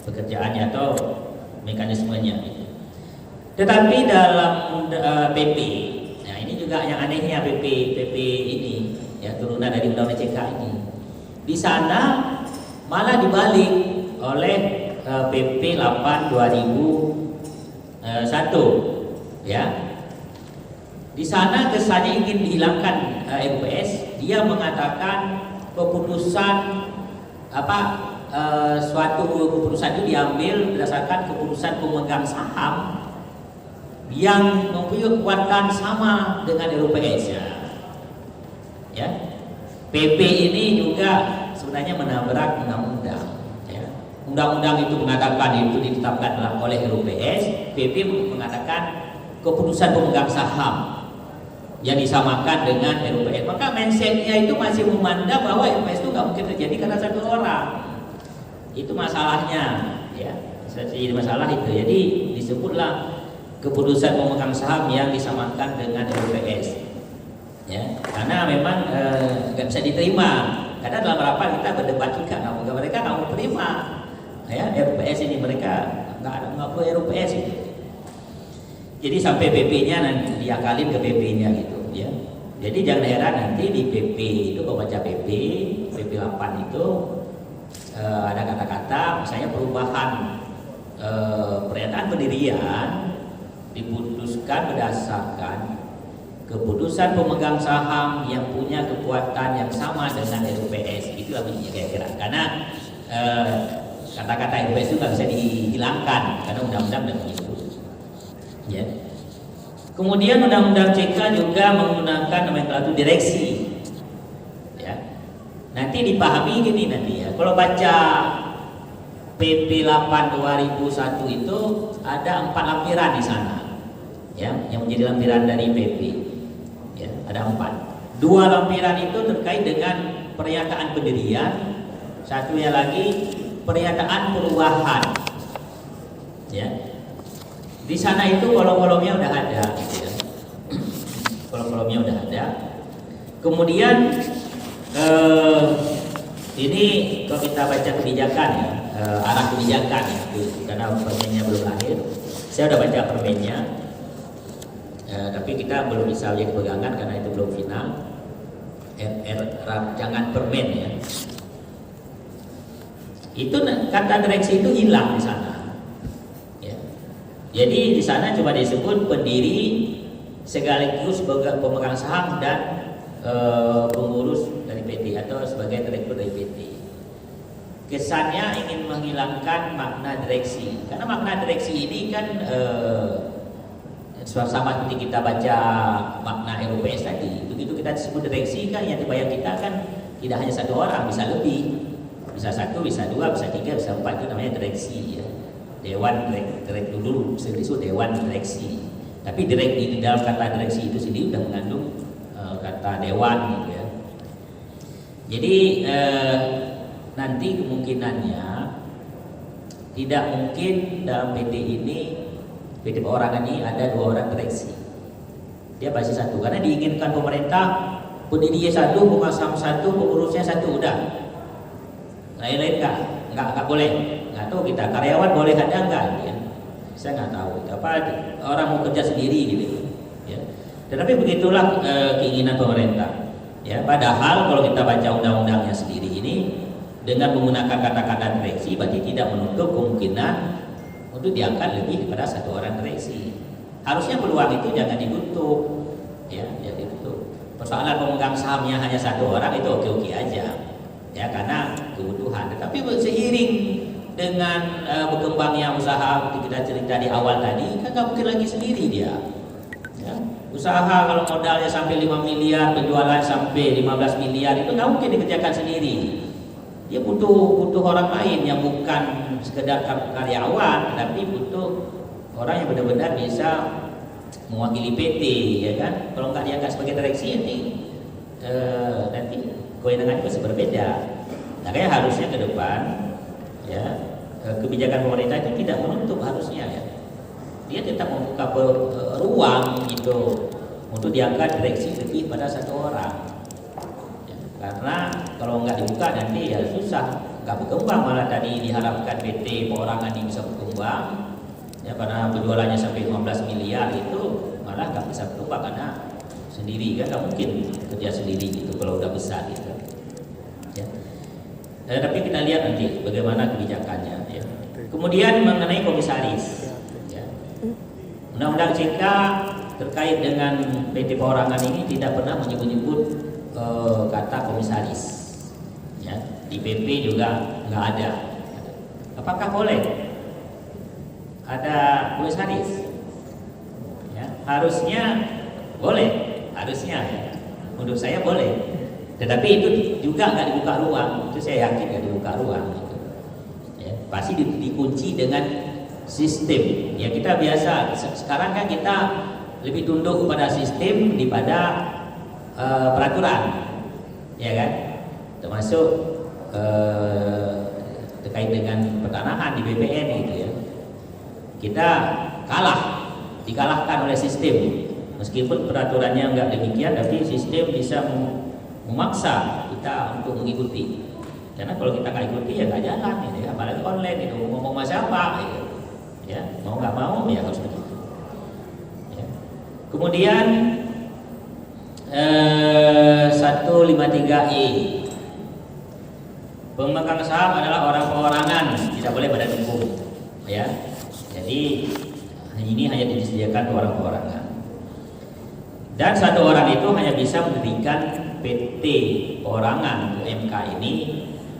pekerjaannya atau mekanismenya gitu. Tetapi dalam PP, nah ini juga yang anehnya PP ini ya, turunan dari Undang-Undang CK ini. Di sana malah dibalik oleh PP 8 2001 ya. Di sana kesannya ingin dihilangkan RUPS, dia mengatakan keputusan suatu keputusan itu diambil berdasarkan keputusan pemegang saham yang mempunyai kekuatan sama dengan RUPS ya. PP ini juga sebenarnya menabrak undang-undang ya. Undang-undang itu mengatakan itu ditetapkan oleh RUPS, PP mengatakan keputusan pemegang saham yang disamakan dengan RUPS. Maka mindsetnya itu masih memandang bahwa RUPS itu nggak mungkin terjadi karena satu orang. Itu masalahnya ya. Jadi masalah itu. Jadi disebutlah keputusan pemegang saham yang disamakan dengan RUPS ya. Karena memang nggak bisa diterima. Karena dalam rapat kita berdebat juga, mereka nggak mau terima ya RUPS ini, mereka nggak perlu RUPS itu. Jadi sampai PP-nya nanti diakalin ke PP-nya gitu ya. Jadi jangan heran nanti di PP itu kalau baca PP 8 itu ada kata-kata misalnya perubahan pernyataan pendirian diputuskan berdasarkan keputusan pemegang saham yang punya kekuatan yang sama dengan RUPS. Itulah bunyinya kira-kira. Karena kata-kata RUPS itu nggak bisa dihilangkan karena undang-undang dan begitu. Ya. Kemudian undang-undang CK juga menggunakan nomenklatur direksi. Ya. Nanti dipahami gini nanti ya. Kalau baca PP 8 2001 itu ada 4 lampiran di sana. Ya, yang menjadi lampiran dari PP. Ya, ada 4. 2 lampiran itu terkait dengan pernyataan pendirian, satunya lagi pernyataan perubahan. Ya. Di sana itu kolom-kolomnya udah ada, gitu ya. Kolom-kolomnya udah ada. Kemudian ini kalau kita baca kebijakan ya, arah kebijakan ya, karena permennya belum lahir. Saya udah baca permennya, tapi kita belum bisa lihat pegangan karena itu belum final. Jangan permen ya. Itu kata direksi itu hilang di sana. Jadi di sana cuma disebut pendiri sekaligus sebagai pemegang saham dan pengurus dari PT atau sebagai direktur dari PT. Kesannya ingin menghilangkan makna direksi, karena makna direksi ini kan sama seperti kita baca makna RUPS tadi. Begitu kita disebut direksi kan yang dibayang kita kan tidak hanya satu orang, bisa lebih, bisa 1, bisa 2, bisa 3, bisa 4, itu namanya direksi ya. Dewan direktur dulu disebut dewan direksi. Tapi di dalam kata direksi itu sendiri sudah mengandung kata dewan gitu ya. Jadi nanti kemungkinannya tidak mungkin dalam PT ini, PT perorangan ini ada 2 orang direksi. Dia pasti 1 karena diinginkan pemerintah pendirinya 1, pemegang saham 1, pengurusnya 1 udah. Lain-lain enggak boleh. Nggak tahu kita karyawan boleh ada enggak ya? Saya nggak tahu apa orang mau kerja sendiri gitu ya. Tetapi begitulah keinginan pemerintah ya. Padahal kalau kita baca undang-undangnya sendiri ini dengan menggunakan kata-kata direksi berarti tidak menutup kemungkinan untuk diangkat lebih daripada 1 orang direksi. Harusnya peluang itu jangan ditutup ya, jangan ditutup. Persoalan pemegang sahamnya hanya 1 orang itu oke-oke aja ya, karena kebutuhan. Tetapi seiring dengan berkembangnya usaha seperti kita cerita di awal tadi, kan nggak mungkin lagi sendiri dia ya. Usaha kalau modalnya sampai 5 miliar, penjualan sampai 15 miliar itu nggak mungkin dikerjakan sendiri. Dia butuh orang lain yang bukan sekedar karyawan, tapi butuh orang yang benar-benar bisa mewakili PT ya kan. Kalau nggak diangkat sebagai direksi nanti kewenangannya bisa berbeda. Nah, kayak harusnya ke depan ya, kebijakan pemerintah itu tidak menutup harusnya ya. Dia tetap membuka ruang gitu untuk diangkat direksi lebih pada 1 orang. Ya, karena kalau nggak dibuka nanti ya susah, nggak berkembang. Malah tadi diharapkan PT perorangan ini bisa berkembang ya, karena penjualannya sampai 15 miliar itu malah nggak bisa berkembang karena sendiri kan nggak mungkin kerja sendiri gitu kalau udah besar gitu. Ya. Tapi kita lihat nanti bagaimana kebijakannya ya. Kemudian mengenai komisaris ya. Undang-undang CK terkait dengan PT perorangan ini tidak pernah menyebut-nyebut kata komisaris ya. Di PP juga nggak ada. Apakah boleh ada komisaris? Ya, harusnya boleh, harusnya ya. Menurut saya boleh. Tetapi itu juga nggak dibuka ruang. Itu saya yakin nggak dibuka ruang. Gitu. Ya, pasti dikunci dengan sistem. Ya kita biasa sekarang kan kita lebih tunduk kepada sistem daripada peraturan, ya kan? Termasuk terkait dengan pertanahan di BPN gitu ya. Kita dikalahkan oleh sistem. Meskipun peraturannya enggak demikian, tapi sistem bisa memaksa kita untuk mengikuti. Karena kalau kita nggak ikuti ya nggak jalan, gitu ya. Apalagi online itu ngomong sama siapa, gitu. Ya mau nggak mau ya harus begitu. Ya. Kemudian 153I, pemegang saham adalah orang perorangan, tidak boleh badan hukum. Ya, jadi ini hanya disediakan orang perorangan. Dan satu orang itu hanya bisa mendirikan PT perorangan UMK ini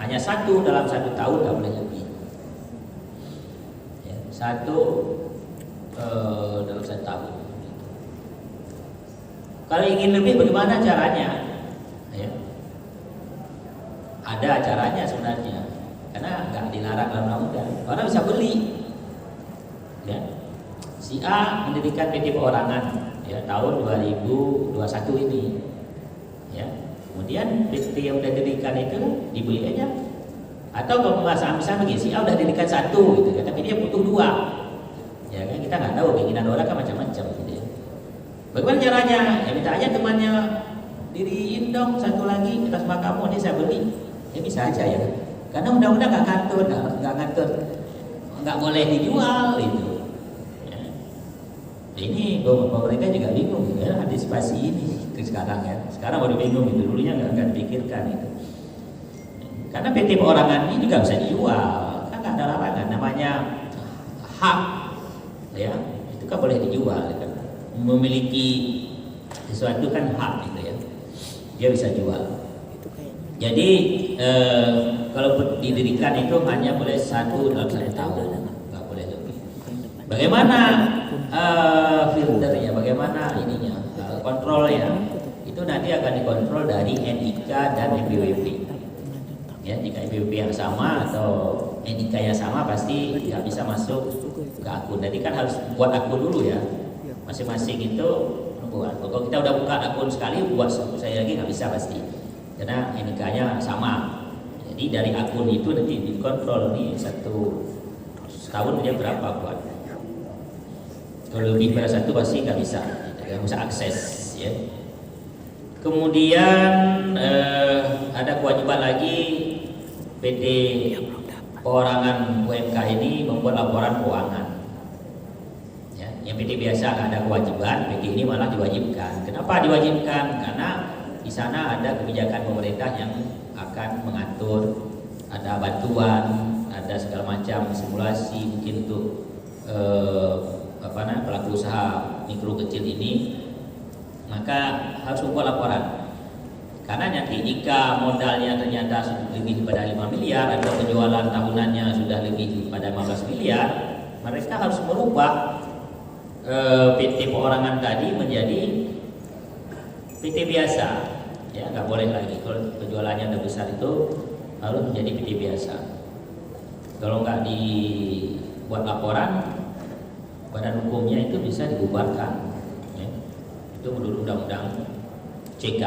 hanya satu dalam 1 tahun, tak boleh lebih. Ya, satu dalam 1 tahun. Kalau ingin lebih bagaimana caranya? Ya. Ada caranya sebenarnya, karena nggak dilarang dalam undang-undang. Orang bisa beli. Ya. Si A mendirikan PT perorangan ya tahun 2021 ini. Ya. Kemudian PT yang udah didirikan itu dibeli aja. Atau kalau misalnya begini, si A udah didirikan 1 gitu, ya, tapi dia butuh 2. Ya kan kita nggak tahu keinginan orang kan macam-macam gitu ya. Bagaimana caranya? Ya minta aja temannya diriin dong 1 lagi atas nama kamu, ini saya beli. Ya bisa aja ya. Karena undang-undang nggak ngatur, nggak boleh dijual itu. Ya. Ini pemerintah juga bingung ya antisipasi ini sekarang ya. Sekarang baru bingung itu, dulunya nggak dipikirkan itu. Karena PT perorangan ini juga bisa dijual, kan nggak ada larangan. Namanya hak, ya itu kan boleh dijual. Kan. Memiliki sesuatu kan hak gitu ya, dia bisa jual. Jadi kalau didirikan itu hanya boleh 1 dalam 1 tahun, nggak boleh lebih. Bagaimana filternya, bagaimana ininya, kontrolnya? Itu nanti akan dikontrol dari NIK dan NPWP. Ya, jika NPWP yang sama atau NIK yang sama pasti nggak bisa masuk ke akun. Jadi kan harus buat akun dulu ya. Masing-masing itu buat. Kalau kita udah buka akun sekali, buat saya lagi nggak bisa pasti. Karena NIK-nya sama. Jadi dari akun itu nanti dikontrol nih 1 tahun dia berapa buat. Kalau lebih dari 1 pasti nggak bisa, nggak bisa akses. Ya. Kemudian ada kewajiban lagi PT perorangan UMK ini membuat laporan keuangan. Ya, yang PT biasa nggak ada kewajiban, PT ini malah diwajibkan. Kenapa diwajibkan? Karena di sana ada kebijakan pemerintah yang akan mengatur, ada bantuan, ada segala macam simulasi mungkin untuk pelaku usaha mikro kecil ini, maka harus membuat laporan. Karena nanti jika modalnya ternyata lebih daripada 5 miliar atau penjualan tahunannya sudah lebih daripada 15 miliar, mereka harus merubah PT perorangan tadi menjadi PT biasa. Ya, nggak boleh lagi kalau penjualannya udah besar itu harus menjadi PT biasa. Kalau nggak dibuat laporan, badan hukumnya itu bisa dibubarkan. Ya. Itu menurut undang-undang CK.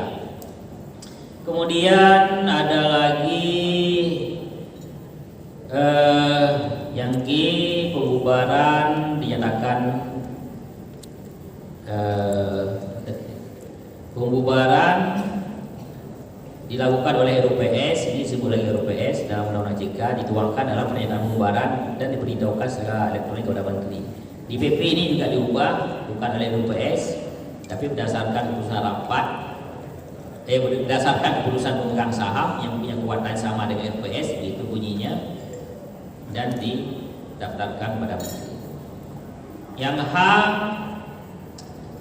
Kemudian ada lagi yang pembubaran dinyatakan pembubaran dilakukan oleh RUPS, ini disebut lagi RUPS dalam undang-undang CK, dituangkan dalam pernyataan pembubaran dan diberitahukan secara elektronik kepada menteri. Di PP ini juga diubah, bukan oleh RUPS, tapi berdasarkan keputusan rapat, berdasarkan keputusan pemegang saham yang punya kekuatan sama dengan RUPS, itu bunyinya, dan didaftarkan pada menteri. Yang H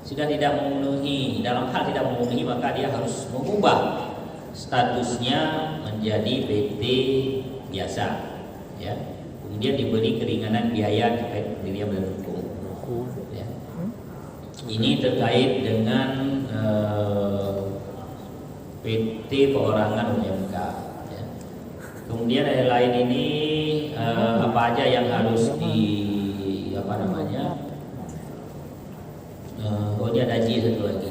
sudah tidak memenuhi, dalam hal tidak memenuhi maka dia harus mengubah statusnya menjadi PT biasa, ya. Kemudian diberi keringanan biaya terkait pendirian badan hukum. Ya. Ini terkait dengan PT Perorangan UMK. Ya. Kemudian ada lain ini apa aja yang harus ini ada satu lagi.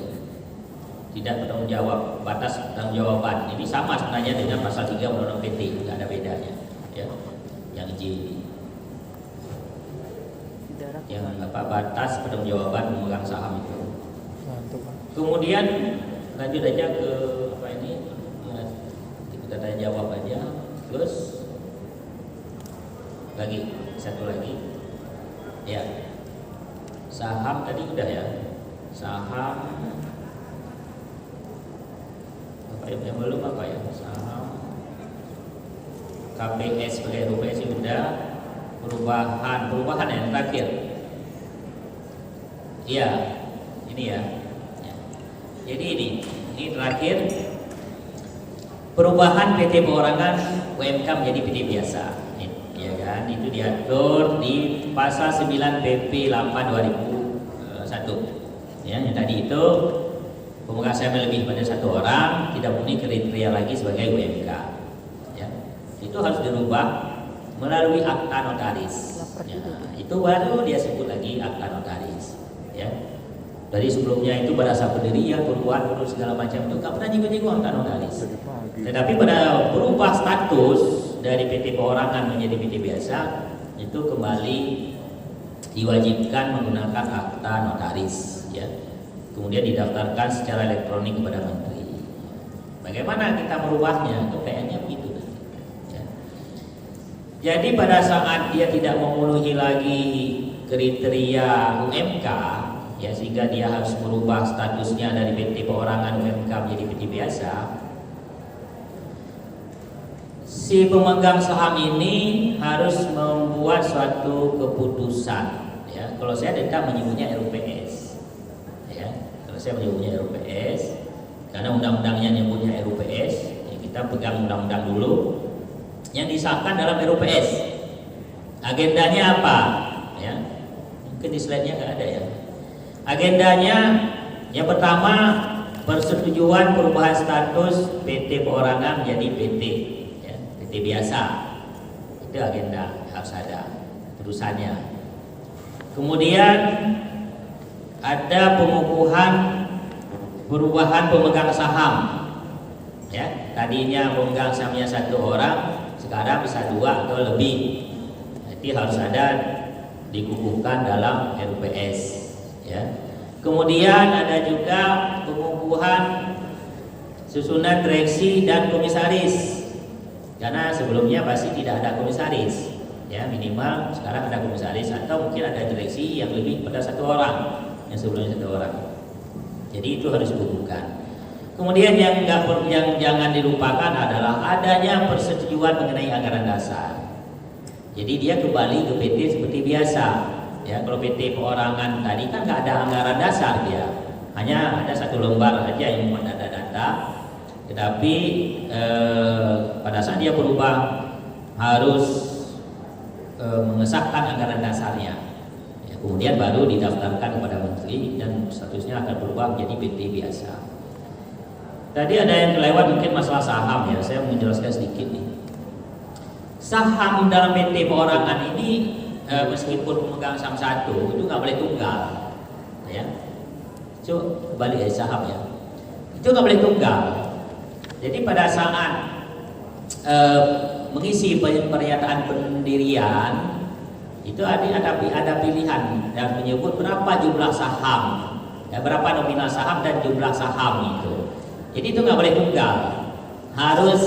Tidak bertanggung jawab, batas bertanggung jawaban. Ini sama sebenarnya dengan pasal 3 Undang-Undang PT, tidak ada bedanya. Ya. Yang J ini. Yang batas bertanggung jawaban pemegang saham itu. Kemudian lanjut aja ke apa ini? Ya, kita tanya jawab aja. Terus lagi satu lagi. Ya. Saham tadi udah ya. Saham apa yang belum apa ya? Saham KPS sebagai RUPS sudah. Perubahan yang terakhir. Iya, ini ya. Jadi ini terakhir perubahan PT Perorangan UMK menjadi PT biasa. Ya kan, itu diatur di pasal 9 PP 8 2001. Ya, yang tadi itu pemegang saham lebih pada 1 orang tidak memenuhi kriteria lagi sebagai UMK. Ya, itu harus dirubah melalui akta notaris. Ya, itu baru dia sebut lagi akta notaris. Ya, dari sebelumnya itu pada saat pendirian, perubahan, segala macam itu nggak pernah nyinggung akta notaris. Tetapi pada berubah status dari PT Perorangan menjadi PT biasa, itu kembali diwajibkan menggunakan akta notaris. Ya, kemudian didaftarkan secara elektronik kepada menteri. Bagaimana kita merubahnya? Kayaknya begitu. Ya. Jadi pada saat dia tidak memenuhi lagi kriteria UMK, ya, sehingga dia harus merubah statusnya dari PT Perorangan UMK menjadi PT biasa, si pemegang saham ini harus membuat suatu keputusan. Ya, kalau saya tidak menyebutnya RUPS. Ya, kalau saya menyebutnya RUPS, karena undang-undangnya nyebutnya RUPS, ya, kita pegang undang-undang dulu. Yang disahkan dalam RUPS, agendanya apa? Ya, mungkin di slide-nya nggak ada ya. Agendanya yang pertama, persetujuan perubahan status PT Perorangan menjadi PT. PT biasa, itu agenda harus ada terusannya. Kemudian ada perubahan pemegang saham. Ya, tadinya pemegang sahamnya 1 orang, sekarang bisa 2 atau lebih. Jadi harus ada dikukuhkan dalam RUPS. Ya. Kemudian ada juga pengukuhan susunan direksi dan komisaris. Karena sebelumnya pasti tidak ada komisaris, ya, minimal sekarang ada komisaris atau mungkin ada direksi yang lebih pada 1 orang, yang sebelumnya 1 orang. Jadi itu harus dikukuhkan. Kemudian yang jangan dilupakan adalah adanya persetujuan mengenai anggaran dasar. Jadi dia kembali ke PT seperti biasa. Ya, kalau PT Perorangan tadi kan nggak ada anggaran dasar dia, hanya ada 1 lembar aja yang memuat data-data. Tetapi pada saat dia berubah harus mengesahkan anggaran dasarnya. Ya, kemudian baru didaftarkan kepada menteri dan statusnya akan berubah menjadi PT biasa. Tadi ada yang kelewat mungkin masalah saham ya, saya mau menjelaskan sedikit nih. Saham dalam PT Perorangan ini meskipun pemegang saham 1 itu nggak boleh tunggal. Ya, coba balik dari saham ya, itu nggak boleh tunggal. Jadi pada saat mengisi pernyataan pendirian itu ada pilihan dan menyebut berapa jumlah saham, ya, berapa nominal saham dan jumlah saham itu. Jadi itu nggak boleh tunggal, harus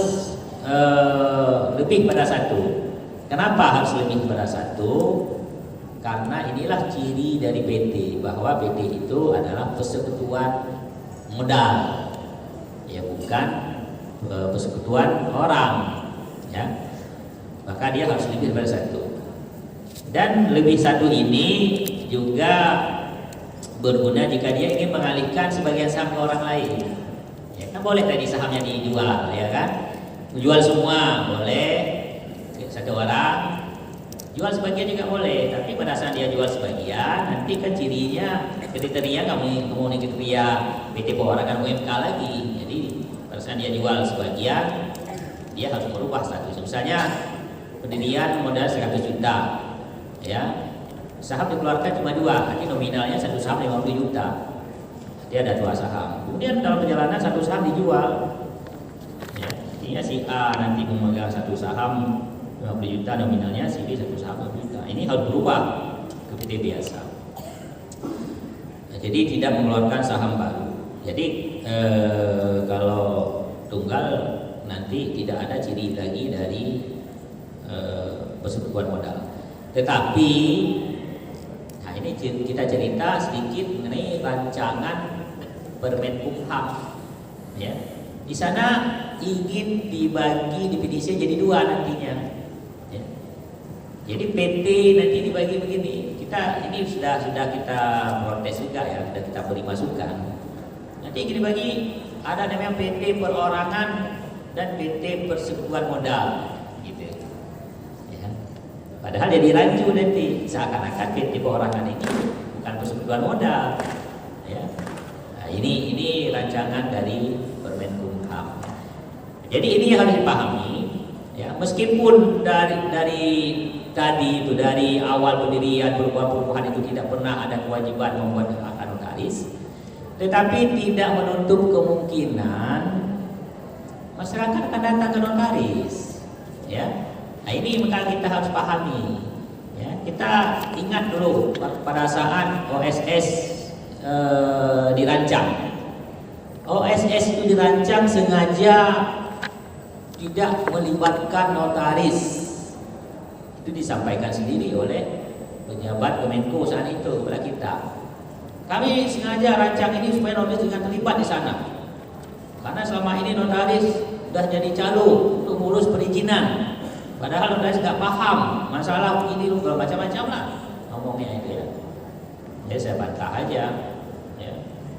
lebih pada 1. Kenapa harus lebih pada 1? Karena inilah ciri dari PT, bahwa PT itu adalah persekutuan modal, ya, bukan persekutuan orang, ya, maka dia harus lebih daripada 1. Dan lebih 1 ini juga berguna jika dia ingin mengalihkan sebagian saham ke orang lain. Ya kan boleh tadi sahamnya dijual, ya kan, jual semua boleh, satu orang, jual sebagian juga boleh, tapi pada saat dia jual sebagian, nanti kan cirinya, kriteria kamu ngomongin kriteria PT Perorangan UMK lagi. Jadi pada saat dia jual sebagian, dia harus merubah status. Misalnya pendirian modal 100 juta, ya, saham dikeluarkan cuma 2, nanti nominalnya satu saham 50 juta. Dia ada 2 saham. Kemudian dalam perjalanan satu saham dijual. Ya, artinya si A nanti memegang satu saham 50 juta nominalnya, si B satu saham 50 juta. Ini harus berubah ke PT biasa. Nah, jadi tidak mengeluarkan saham baru. Jadi kalau tunggal nanti tidak ada ciri lagi dari persekutuan modal. Tetapi nah ini kita cerita sedikit mengenai rancangan Permenkumham. Ya. Di sana ingin dibagi definisi jadi 2 nantinya. Ya. Jadi PT nanti dibagi begini. Ini sudah kita protes juga ya, sudah kita beri masukan. Nanti ingin dibagi ada namanya PT Perorangan dan PT Persekutuan Modal, gitu. Ya. Padahal dia dirancu nanti seakan-akan PT Perorangan ini bukan persekutuan modal. Ya. Nah, ini rancangan dari Permenkumham. Jadi ini yang harus dipahami. Ya, meskipun dari awal pendirian perubahan itu tidak pernah ada kewajiban membuat akta notaris, tetapi tidak menutup kemungkinan masyarakat akan datang ke notaris. Ya, nah ini maka kita harus pahami. Ya, kita ingat dulu pada saat OSS dirancang. OSS itu dirancang sengaja tidak melibatkan notaris. Itu disampaikan sendiri oleh pejabat Kemenko saat itu kepada kita. Kami sengaja rancang ini supaya notaris tidak terlibat di sana. Karena selama ini notaris sudah jadi calo untuk ngurus perizinan. Padahal notaris nggak paham masalah ini, macam-macam lah ngomongnya itu ya. Ya saya bantah aja. Ya.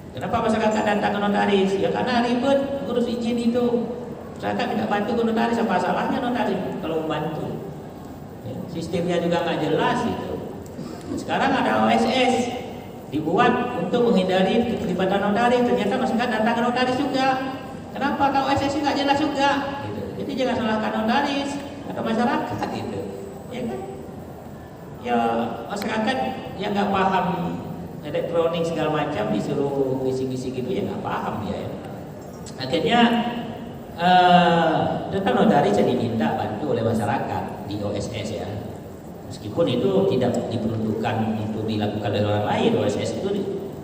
Kenapa masyarakat datang ke notaris? Ya karena ribet ngurus izin itu. Masyarakat tidak bantu ke notaris, apa salahnya notaris kalau membantu? Ya. Sistemnya juga nggak jelas itu. Sekarang ada OSS dibuat untuk menghindari keterlibatan notaris. Ternyata masyarakat datang ke notaris juga. Kenapa kalau OSS nggak jelas juga? Gitu. Jadi jangan salahkan notaris atau masyarakat itu, ya kan? Ya masyarakat yang nggak paham elektronik segala macam disuruh ngisi-ngisi gitu ya nggak paham dia ya. Akhirnya data notaris jadi diminta bantu oleh masyarakat di OSS ya. Meskipun itu tidak diperuntukkan untuk dilakukan oleh orang lain, OSS itu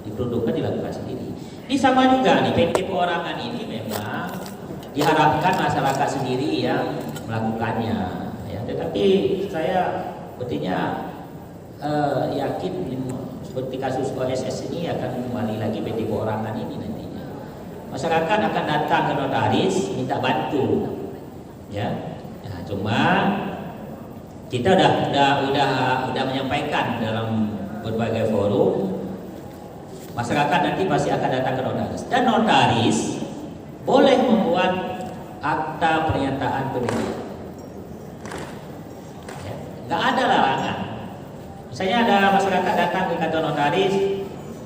diperuntukkan dilakukan sendiri. Ini sama juga nih, PT Perorangan ini memang diharapkan masyarakat sendiri yang melakukannya ya. Tetapi saya sepertinya yakin seperti kasus OSS ini akan kembali lagi PT Perorangan ini nantinya. Masyarakat akan datang ke notaris minta bantu, ya. Nah, cuma kita udah menyampaikan dalam berbagai forum, masyarakat nanti pasti akan datang ke notaris dan notaris boleh membuat akta pernyataan pendirian. Ya, nggak ada larangan. Misalnya ada masyarakat datang ke kantor notaris,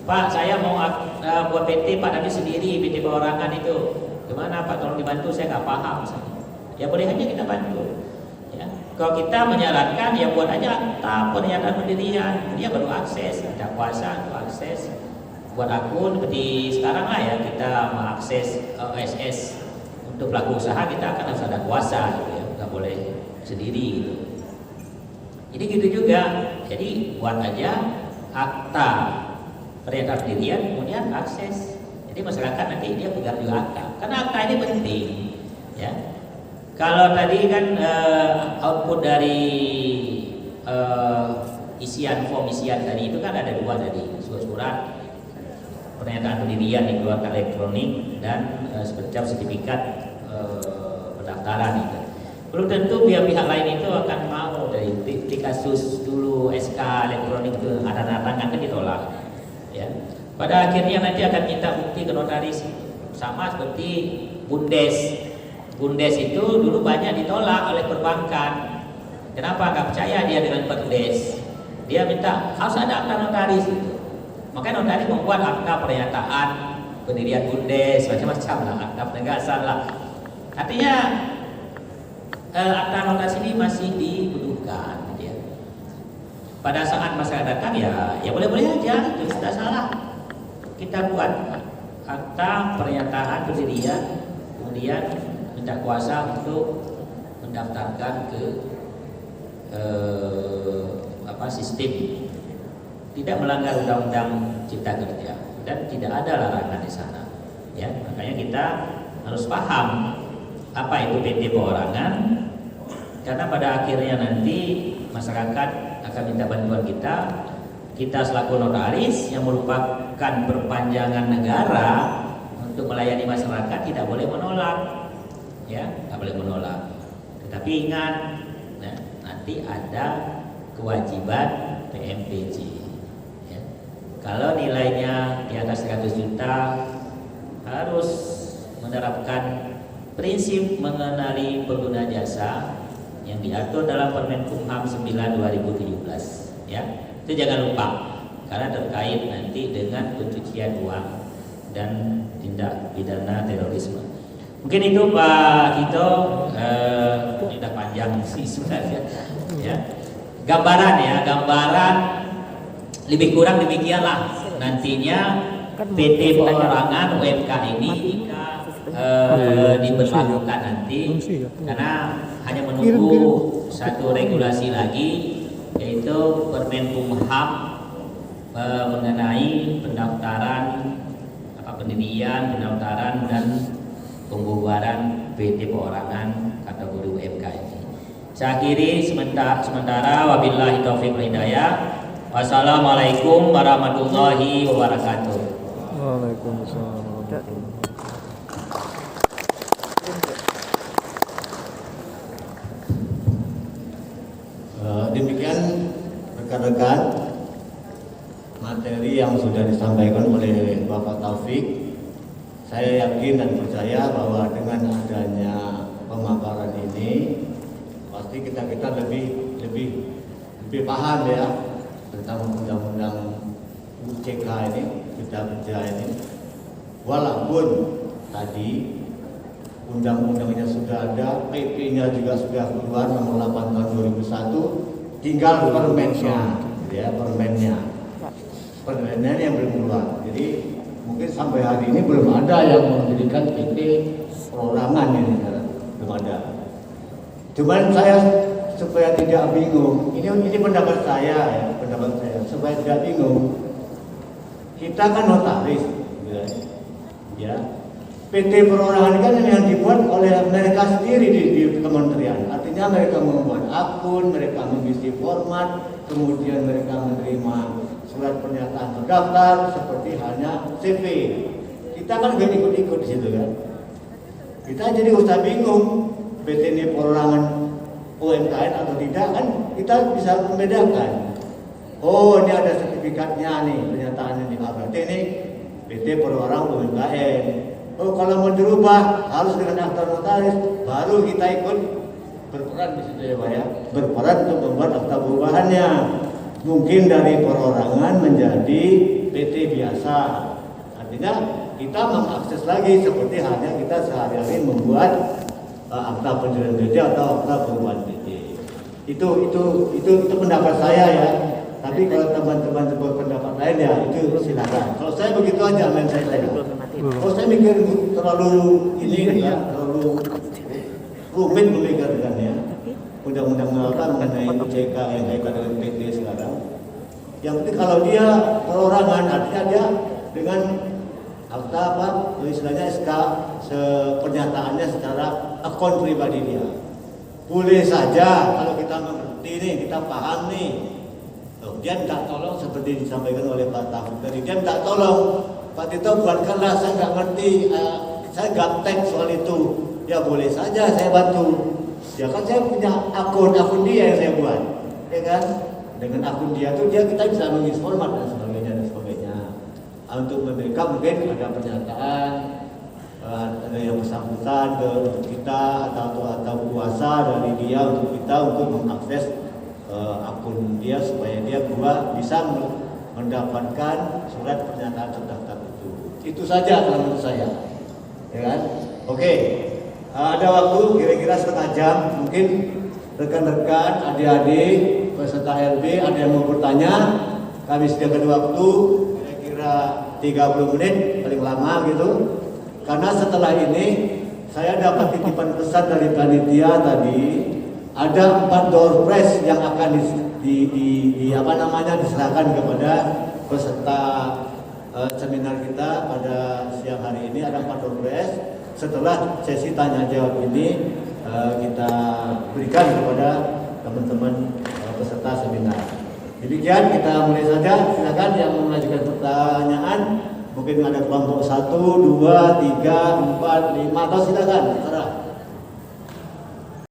Pak, saya mau buat PT, Pak, tapi sendiri PT Perorangan itu. Gimana Pak, tolong dibantu, saya nggak paham misalnya. Ya boleh aja kita bantu. Ya. Kalau kita menyarankan, ya buat aja akta pernyataan pendirian. Dia baru akses, ada kuasa untuk akses. Buat akun seperti sekarang lah ya, kita mengakses OSS untuk pelaku usaha, kita akan harus ada kuasa gitu ya, nggak boleh sendiri gitu. Jadi gitu juga, jadi buat aja akta pernyataan pendirian, kemudian akses. Jadi masyarakat nanti dia pegang juga akta, karena akta ini penting ya. Kalau tadi kan output dari form isian tadi itu kan ada 2 tadi, surat pernyataan pendirian dikeluarkan elektronik dan semacam sertifikat pendaftaran itu. Belum tentu pihak lain itu akan mau dari kasus dulu SK elektronik itu ada tangan kan ditolak. Ya. Pada akhirnya nanti akan minta bukti ke notaris, sama seperti Bundes. Bundes itu dulu banyak ditolak oleh perbankan. Kenapa nggak percaya dia dengan petulis? Dia minta harus ada akta notaris itu. Makanya notaris membuat akta pernyataan pendirian BUMDes, macam-macam lah, akta penegasan lah. Artinya akta notaris ini masih dibutuhkan. Ya. Pada saat masyarakat datang ya boleh-boleh aja, itu tidak salah. Kita buat akta pernyataan pendirian, kemudian minta kuasa untuk mendaftarkan ke sistem, tidak melanggar undang-undang cipta kerja dan tidak ada larangan di sana. Ya, makanya kita harus paham apa itu PT perorangan, karena pada akhirnya nanti masyarakat akan minta bantuan kita. Kita selaku notaris yang merupakan perpanjangan negara untuk melayani masyarakat tidak boleh menolak, ya, tidak boleh menolak. Tetapi ingat, nah, nanti ada kewajiban PMPJ. Ya. Kalau nilainya di atas 100 juta harus menerapkan prinsip mengenali pengguna jasa yang diatur dalam Permen Kumham 9/2017. Ya. Itu jangan lupa, karena terkait nanti dengan pencucian uang dan tindak pidana terorisme. Mungkin itu Pak Tito, sudah panjang sih sebenarnya. Ya. Gambaran lebih kurang demikianlah nantinya PT perorangan UMK ini jika diberlakukan nanti, karena hanya menunggu satu regulasi lagi, yaitu Permen Kumham mengenai pendaftaran pendirian, pendaftaran dan pembubaran PT perorangan kategori UMK ini. Saya akhiri sementara wabillahi taufiq wal hidayah. Wassalamualaikum warahmatullahi wabarakatuh. Waalaikumsalam warahmatullahi wabarakatuh. Demikian rekan-rekan materi yang sudah disampaikan oleh Bapak Taufik. Saya yakin dan percaya bahwa dengan adanya pemaparan ini pasti kita lebih paham ya tentang undang-undang UCK ini, cipta kerja ini. Walaupun tadi undang-undangnya sudah ada, PP-nya juga sudah keluar nomor 8 tahun 2001, tinggal permennya, ya permennya yang belum keluar. Jadi mungkin sampai hari ini belum ada yang mendirikan PT perorangan ini, belum ada. Cuman saya supaya tidak bingung, ini pendapat saya supaya tidak bingung. Kita kan notaris, ya. PT perorangan kan yang dibuat oleh mereka sendiri di kementerian. Artinya mereka membuat akun, mereka mengisi format, kemudian mereka menerima surat pernyataan terdaftar seperti hanya CV. Kita kan gak ikut-ikut di situ kan. Kita jadi usah bingung PT ini perorangan UMKM atau tidak, kan kita bisa membedakan. Oh, ini ada sertifikatnya nih, pernyataannya di berarti ini PT perorangan UMKM. Oh, kalau mau dirubah harus dengan akta notaris, baru kita ikut berperan di situ ya Pak ya, berperan untuk membuat akta perubahannya. Mungkin dari perorangan menjadi PT biasa. Artinya kita mengakses lagi seperti halnya kita sehari-hari membuat akta pendirian PT atau akta perubahan PT. Itu pendapat saya ya. Tapi kalau teman-teman berpendapat lain ya itu silakan. Kalau saya begitu aja main saya. Kalau saya mikir terlalu terlalu rumit memikirkannya. Undang-undang mengenai UCK yang kaitan dengan PT sekarang. Yang penting kalau dia perorangan artinya dia dengan akta istilahnya SK pernyataannya secara akun pribadi dia. Boleh saja kalau kita mengerti nih, kita paham nih. Dia tidak tolong seperti disampaikan oleh Pak Taufik tadi. Dia tidak tolong, Pak Tito buatkanlah, saya nggak ngerti, saya gaptek soal itu. Ya boleh saja saya bantu. Ya kan saya punya akun dia yang saya buat, ya kan? Dengan akun dia tuh kita bisa mengisi format dan sebagainya. Untuk mereka mungkin ada pernyataan ada yang bersangkutan untuk kita atau kuasa dari dia untuk kita untuk mengakses akun dia supaya dia bisa mendapatkan surat pernyataan terdaftar itu. Itu saja kalau menurut saya, ya kan? Oke, ada waktu kira-kira setengah jam, mungkin rekan-rekan, adik-adik, peserta LB ada yang mau bertanya, kami sediakan waktu kira-kira 30 menit paling lama gitu. Karena setelah ini saya dapat titipan pesan dari panitia tadi, ada 4 door prize yang akan diserahkan kepada peserta seminar kita pada siang hari ini. Ada 4 door prize. Setelah sesi tanya jawab ini kita berikan kepada teman-teman peserta seminar. Demikian kita mulai saja. Silakan yang mengajukan pertanyaan. Mungkin ada kelompok 1, 2, 3, 4, 5 atau silakan. Terserah.